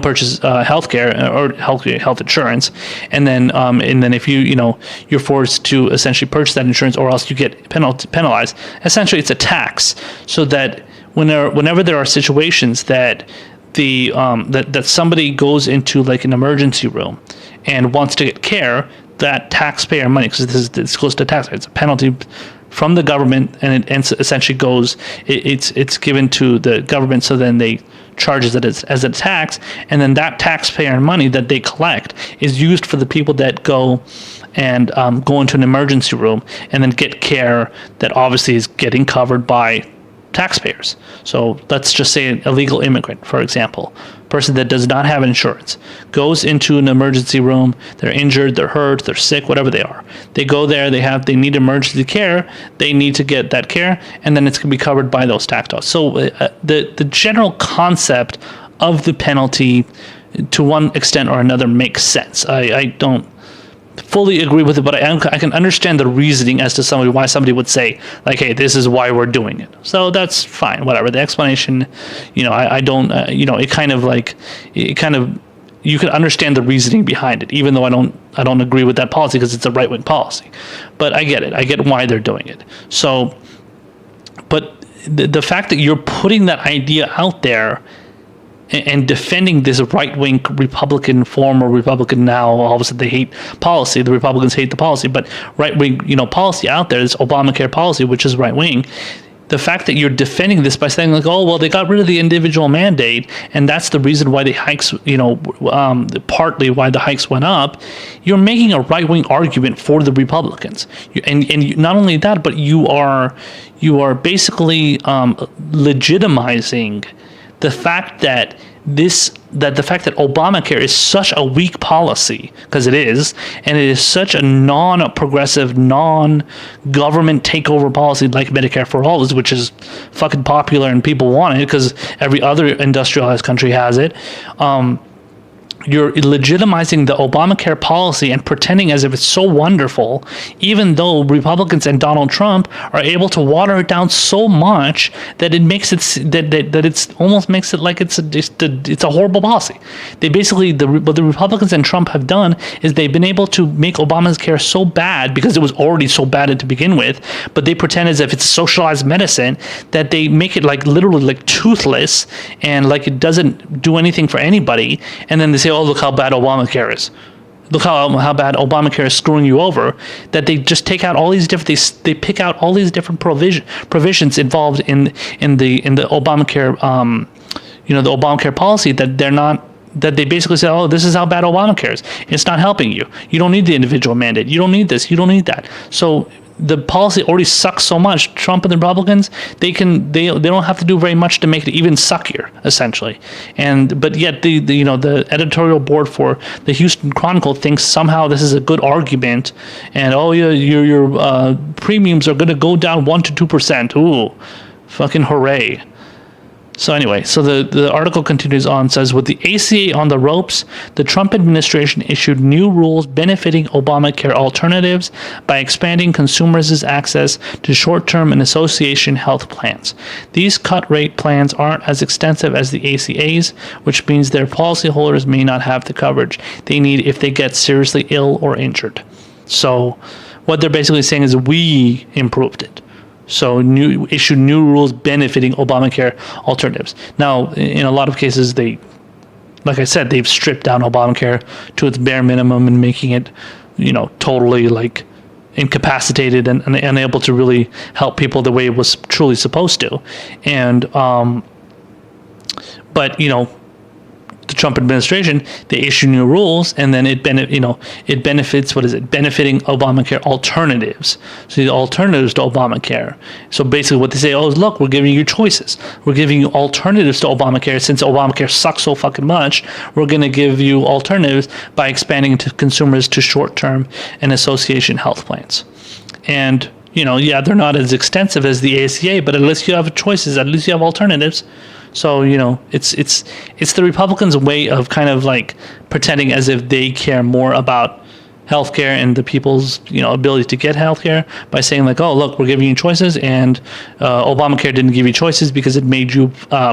purchase healthcare or health insurance, and then if you're forced to essentially purchase that insurance, or else you get penalized. Essentially, it's a tax, so that whenever there are situations that that somebody goes into like an emergency room and wants to get care, that taxpayer money, because this goes to tax, it's a penalty from the government, and it essentially goes, it's given to the government, so then they charges it as a tax, and then that taxpayer money that they collect is used for the people that go and go into an emergency room and then get care that obviously is getting covered by taxpayers. So let's just say an illegal immigrant, for example, person that does not have insurance, goes into an emergency room, they're injured, they're hurt, they're sick, whatever they are. They go there, they need emergency care, they need to get that care, and then it's going to be covered by those tax dollars. So the general concept of the penalty, to one extent or another, makes sense. I don't fully agree with it, but I can understand the reasoning as to why somebody would say, like, hey, this is why we're doing it. So that's fine, whatever. The explanation, I don't, it kind of, you can understand the reasoning behind it, even though I don't agree with that policy, because it's a right-wing policy. But I get it. I get why they're doing it. So, but the fact that you're putting that idea out there and defending this right-wing Republican, former Republican, now all of a sudden they hate policy, the Republicans hate the policy, but right-wing, policy out there, this Obamacare policy, which is right-wing, the fact that you're defending this by saying, like, oh, well, they got rid of the individual mandate, and that's the reason why the hikes, partly why the hikes went up, you're making a right-wing argument for the Republicans. And not only that, but you are basically legitimizing the fact that Obamacare is such a weak policy, because it is, and it is such a non-progressive, non-government takeover policy like Medicare for All is, which is fucking popular and people want it because every other industrialized country has it. You're legitimizing the Obamacare policy and pretending as if it's so wonderful, even though Republicans and Donald Trump are able to water it down so much that it makes it that it's almost makes it like it's a horrible policy. They basically, what the Republicans and Trump have done is they've been able to make Obamacare so bad, because it was already so bad to begin with, but they pretend as if it's socialized medicine, that they make it like literally like toothless and like it doesn't do anything for anybody, and then they say, oh, look how bad Obamacare is. Look how bad Obamacare is screwing you over. That they just take out all these different. They pick out all these different provisions involved in the Obamacare, the Obamacare policy that they're not. That they basically say, oh, this is how bad Obamacare is. It's not helping you. You don't need the individual mandate. You don't need this. You don't need that. So the policy already sucks so much. Trump and the Republicans, they don't have to do very much to make it even suckier, essentially. But yet the editorial board for the Houston Chronicle thinks somehow this is a good argument, and your premiums are going to go down 1% to 2%. Ooh, fucking hooray! So anyway, so the article continues on, says, with the ACA on the ropes, the Trump administration issued new rules benefiting Obamacare alternatives by expanding consumers' access to short-term and association health plans. These cut-rate plans aren't as extensive as the ACA's, which means their policyholders may not have the coverage they need if they get seriously ill or injured. So what they're basically saying is we improved it. So issue new rules benefiting Obamacare alternatives. Now, in a lot of cases, like I said, they've stripped down Obamacare to its bare minimum and making it, totally like incapacitated and unable to really help people the way it was truly supposed to. And, but the Trump administration, they issue new rules, and then it benefits, benefiting Obamacare alternatives. So the alternatives to Obamacare. So basically what they say, oh, look, we're giving you choices. We're giving you alternatives to Obamacare. Since Obamacare sucks so fucking much, we're going to give you alternatives by expanding to consumers to short-term and association health plans. And, they're not as extensive as the ACA, but at least you have choices. At least you have alternatives. So, it's the Republicans' way of kind of like pretending as if they care more about healthcare and the people's ability to get healthcare by saying like, oh look, we're giving you choices, and Obamacare didn't give you choices because it made you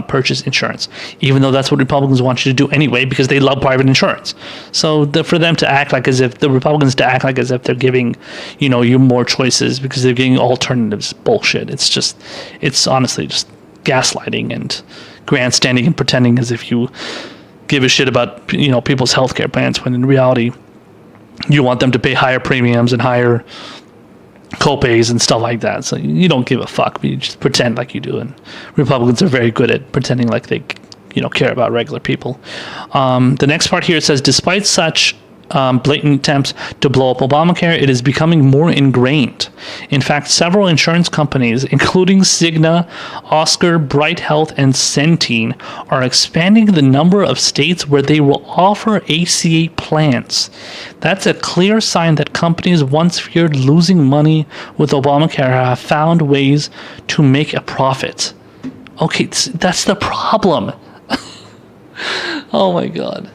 purchase insurance, even though that's what Republicans want you to do anyway because they love private insurance. So for them to act like as if the Republicans to act like as if they're giving you more choices because they're getting alternatives, bullshit. It's honestly just gaslighting and grandstanding and pretending as if you give a shit about people's healthcare plans when in reality you want them to pay higher premiums and higher co-pays and stuff like that. So you don't give a fuck. You just pretend like you do. And Republicans are very good at pretending like they, care about regular people. The next part here says, despite such blatant attempts to blow up Obamacare, it is becoming more ingrained. In fact, several insurance companies, including Cigna, Oscar, Bright Health, and Centene, are expanding the number of states where they will offer ACA plans. That's a clear sign that companies once feared losing money with Obamacare have found ways to make a profit. Okay, that's the problem. Oh my God.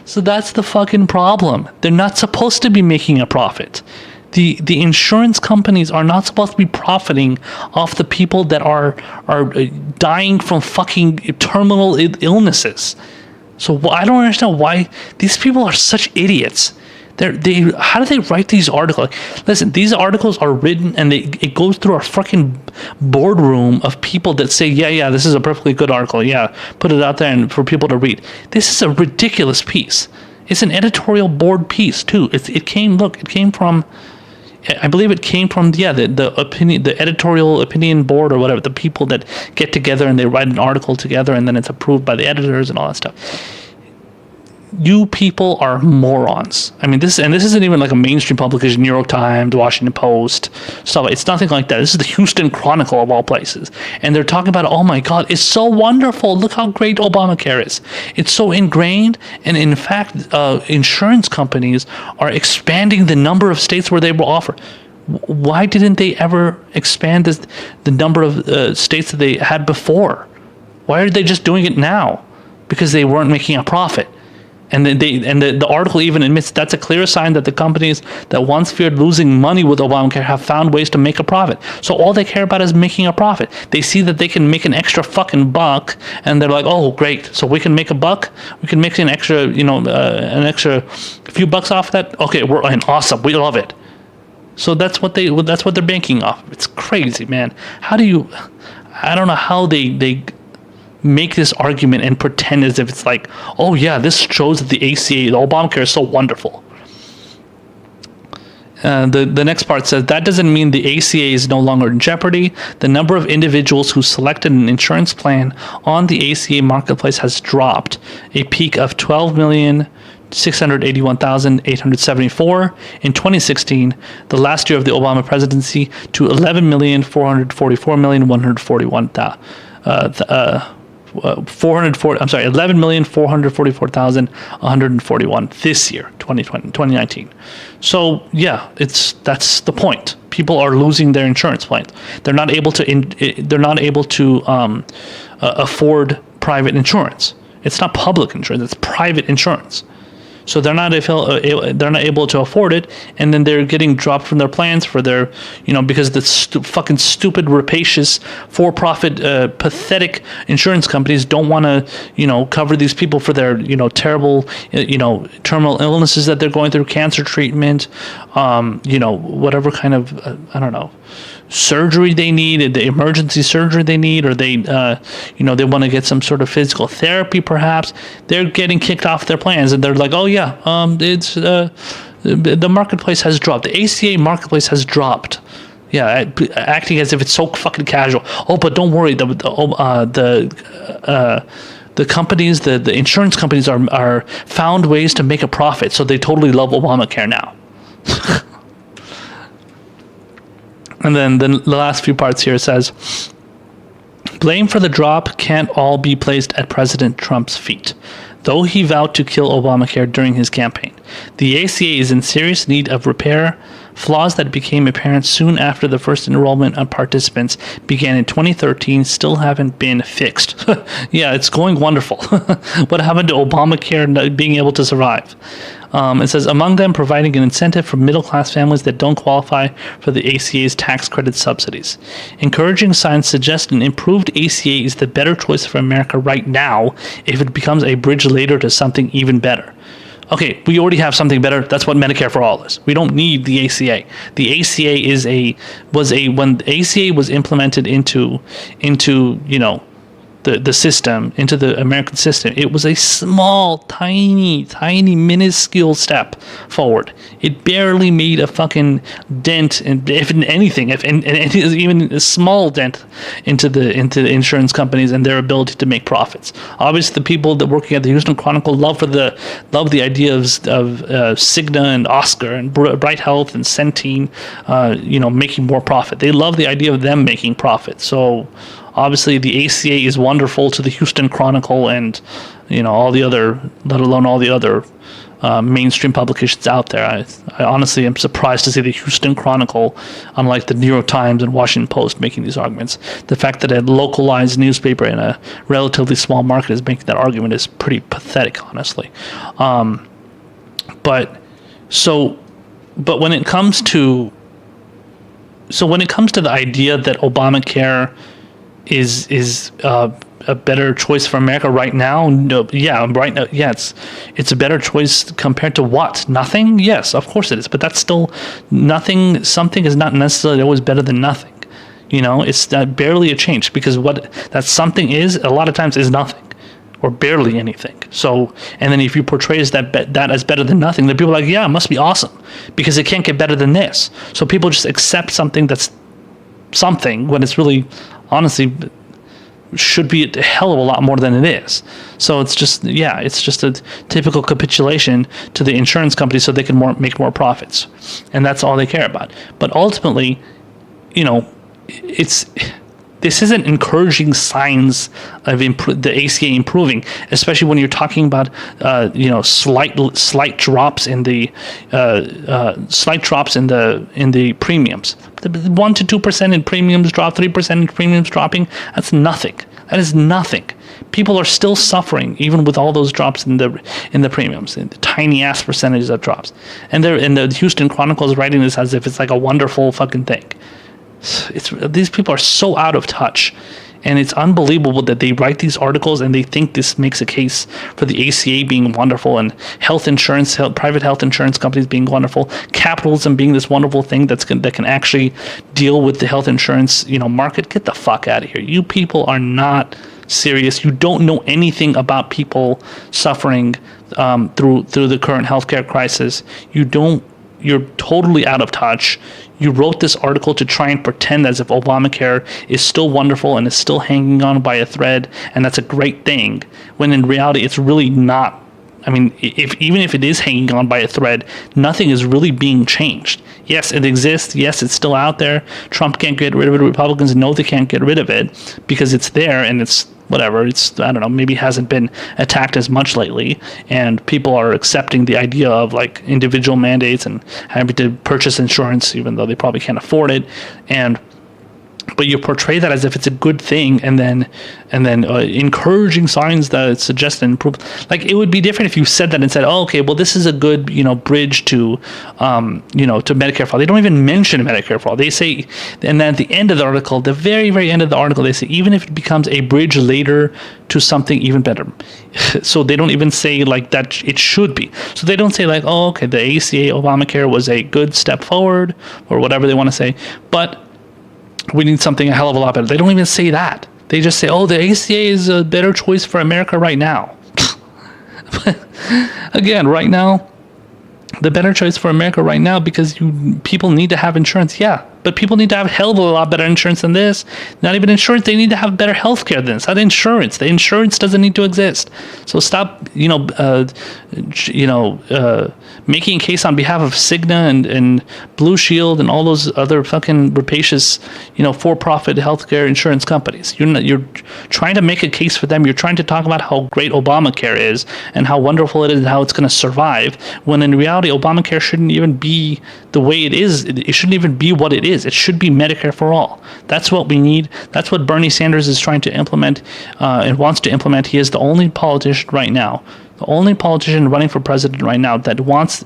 So that's the fucking problem. They're not supposed to be making a profit. The insurance companies are not supposed to be profiting off the people that are dying from fucking terminal illnesses. So I don't understand why these people are such idiots. How do they write these articles? Listen, these articles are written and it goes through our fucking boardroom of people that say, yeah, this is a perfectly good article. Yeah, put it out there and for people to read. This is a ridiculous piece. It's an editorial board piece too. It came from, I believe it came from the editorial opinion board or whatever, the people that get together and they write an article together and then it's approved by the editors and all that stuff. You people are morons. I mean, this isn't even like a mainstream publication, New York Times, Washington Post, stuff. It's nothing like that. This is the Houston Chronicle of all places. And they're talking about, oh my God, it's so wonderful. Look how great Obamacare is. It's so ingrained. And in fact, insurance companies are expanding the number of states where they will offer. Why didn't they ever expand the number of states that they had before? Why are they just doing it now? Because they weren't making a profit. And the article even admits that's a clear sign that the companies that once feared losing money with Obamacare have found ways to make a profit. So all they care about is making a profit. They see that they can make an extra fucking buck, and they're like, "Oh, great! So we can make a buck. We can make an extra, an extra few bucks off that. Okay, we're in. Awesome. We love it." So that's what they're banking off. It's crazy, man. I don't know how they make this argument and pretend as if it's like, oh yeah, this shows that the Obamacare is so wonderful. The next part says, that doesn't mean the ACA is no longer in jeopardy. The number of individuals who selected an insurance plan on the ACA marketplace has dropped, a peak of 12,681,874 in 2016, the last year of the Obama presidency, to 11,444,141 this year, 2019. So yeah, that's the point. People are losing their insurance plans. They're not able to afford private insurance. It's not public insurance. It's private insurance. So they're not able to afford it, and then they're getting dropped from their plans for their, because the fucking stupid, rapacious, for-profit, pathetic insurance companies don't want to, cover these people for their, terrible, terminal illnesses that they're going through, cancer treatment, whatever kind of, I don't know, surgery they need, the emergency surgery they need, or they want to get some sort of physical therapy perhaps. They're getting kicked off their plans, and they're like, oh yeah, it's the marketplace has dropped. The ACA marketplace has dropped. Yeah, acting as if it's so fucking casual. Oh, but don't worry, the companies, the insurance companies are found ways to make a profit, so they totally love Obamacare now. And then the last few parts here says, blame for the drop can't all be placed at President Trump's feet, though he vowed to kill Obamacare during his campaign. The ACA is in serious need of repair. Flaws that became apparent soon after the first enrollment of participants began in 2013 still haven't been fixed. Yeah, it's going wonderful. What happened to Obamacare being able to survive? It says, among them, providing an incentive for middle-class families that don't qualify for the ACA's tax credit subsidies. Encouraging signs suggest an improved ACA is the better choice for America right now if it becomes a bridge later to something even better. Okay, we already have something better. That's what Medicare for All is. We don't need the ACA. The ACA when the ACA was implemented into the system, into the American system, it was a small, tiny, minuscule step forward. It barely made a fucking dent, if anything, even a small dent into the insurance companies and their ability to make profits. Obviously, the people that working at the Houston Chronicle love the idea of Cigna and Oscar and Bright Health and Centene, making more profit. They love the idea of them making profit. So obviously, the ACA is wonderful to the Houston Chronicle and, all the other, let alone all the other mainstream publications out there. I honestly am surprised to see the Houston Chronicle, unlike the New York Times and Washington Post, making these arguments. The fact that a localized newspaper in a relatively small market is making that argument is pretty pathetic, honestly. But when it comes to the idea that Obamacare is a better choice for America right now? No, yeah, right now, yeah, it's a better choice compared to what? Nothing? Yes, of course it is, but that's still nothing. Something is not necessarily always better than nothing. It's barely a change, because what that something is a lot of times is nothing or barely anything. So, and then if you portray that as better than nothing, then people are like, yeah, it must be awesome because it can't get better than this. So people just accept something that's something when it's really, honestly, should be a hell of a lot more than it is. So it's just a typical capitulation to the insurance companies so they can make more profits, and that's all they care about. But ultimately, this isn't encouraging signs of the ACA improving, especially when you're talking about slight drops in the premiums. The 1% to 2% in premiums drop, 3% in premiums dropping. That's nothing. That is nothing. People are still suffering even with all those drops in the premiums, in the tiny ass percentage that drops. And the Houston Chronicle is writing this as if it's like a wonderful fucking thing. These people are so out of touch, and it's unbelievable that they write these articles and they think this makes a case for the ACA being wonderful and private health insurance companies being wonderful, capitalism being this wonderful thing that can actually deal with the health insurance market. Get the fuck out of here. You people are not serious. You don't know anything about people suffering through the current healthcare crisis. You're totally out of touch. You wrote this article to try and pretend as if Obamacare is still wonderful and is still hanging on by a thread, and that's a great thing, when in reality it's really not. I mean, even if it is hanging on by a thread, nothing is really being changed. Yes, it exists. Yes, it's still out there. Trump can't get rid of it. Republicans know they can't get rid of it because it's there, and it's whatever. It's, I don't know, maybe hasn't been attacked as much lately, and people are accepting the idea of like individual mandates and having to purchase insurance even though they probably can't afford it. But you portray that as if it's a good thing, and then encouraging signs that suggest an improvement. Like, it would be different if you said that and said, "Oh, okay, well, this is a good, bridge to, to Medicare for all." They don't even mention Medicare for all. They say, and then at the end of the article, the very, very end of the article, they say, even if it becomes a bridge later to something even better. So they don't even say like that it should be. So they don't say like, "Oh, okay, the ACA Obamacare was a good step forward," or whatever they want to say, but we need something a hell of a lot better. They don't even say that. They just say, "Oh, the ACA is a better choice for America right now." Again, right now, the better choice for America right now because people need to have insurance. Yeah, but people need to have a hell of a lot better insurance than this. Not even insurance. They need to have better health care than this. Not insurance. The insurance doesn't need to exist. So stop, making a case on behalf of Cigna and Blue Shield and all those other fucking rapacious, for-profit healthcare insurance companies. You're trying to make a case for them. You're trying to talk about how great Obamacare is and how wonderful it is and how it's going to survive, when in reality, Obamacare shouldn't even be the way it is. It shouldn't even be what it is. It should be Medicare for all. That's what we need. That's what Bernie Sanders is trying to implement and wants to implement. He is the only politician right now, The only politician running for president right now that wants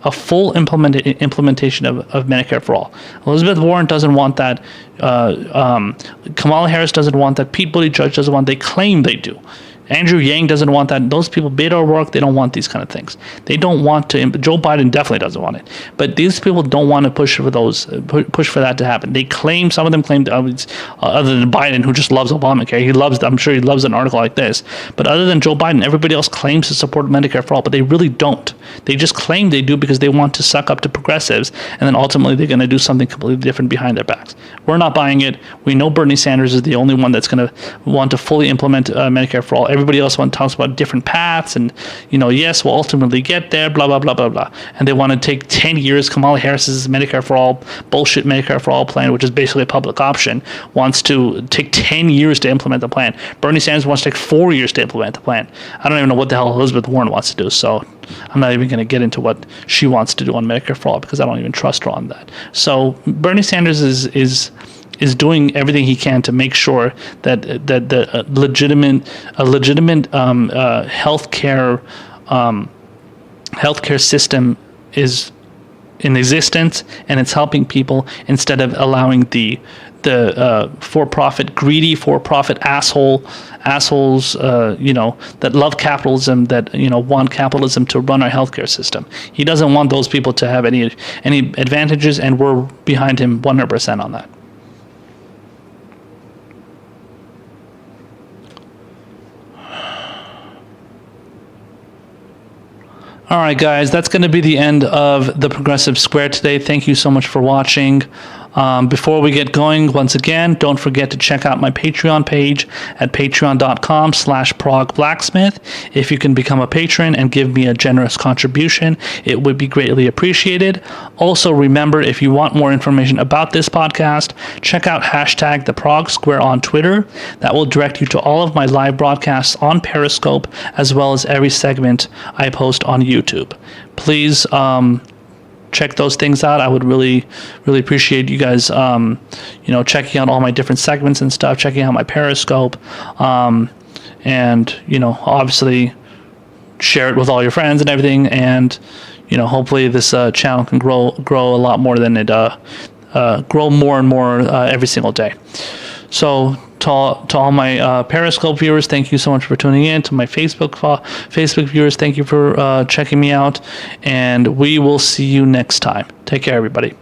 a full implementation of Medicare for all. Elizabeth Warren doesn't want that. Kamala Harris doesn't want that. Pete Buttigieg doesn't want. They claim they do. Andrew Yang doesn't want that. Those people, Beto O'Rourke, they don't want these kind of things. They don't want to. Joe Biden definitely doesn't want it. But these people don't want to push for push for that to happen. They claim, some of them claim, other than Biden, who just loves Obamacare. I'm sure he loves an article like this. But other than Joe Biden, everybody else claims to support Medicare for all, but they really don't. They just claim they do because they want to suck up to progressives, and then ultimately they're going to do something completely different behind their backs. We're not buying it. We know Bernie Sanders is the only one that's going to want to fully implement Medicare for all. Everybody else talks about different paths and, yes, we'll ultimately get there, blah, blah, blah, blah, blah. And they want to take 10 years. Kamala Harris's Medicare for all, bullshit Medicare for all plan, which is basically a public option, wants to take 10 years to implement the plan. Bernie Sanders wants to take 4 years to implement the plan. I don't even know what the hell Elizabeth Warren wants to do, so I'm not even going to get into what she wants to do on Medicare for all because I don't even trust her on that. So Bernie Sanders is doing everything he can to make sure that the legitimate healthcare system is in existence and it's helping people instead of allowing the greedy for-profit assholes that love capitalism, that want capitalism to run our healthcare system. He doesn't want those people to have any advantages, and we're behind him 100% on that. All right, guys, that's going to be the end of the Progressive Square today. Thank you so much for watching. Before we get going, once again, don't forget to check out my Patreon page at patreon.com/ProgBlacksmith. If you can become a patron and give me a generous contribution, it would be greatly appreciated. Also, remember, if you want more information about this podcast, check out #TheProgSquare on Twitter. That will direct you to all of my live broadcasts on Periscope, as well as every segment I post on YouTube. Please, check those things out. I would really, really appreciate you guys, checking out all my different segments and stuff, checking out my Periscope, and, obviously share it with all your friends and everything. And, hopefully this channel can grow a lot more than it, grow more and more every single day. So to all my Periscope viewers, thank you so much for tuning in. To my Facebook viewers, thank you for checking me out. And we will see you next time. Take care, everybody.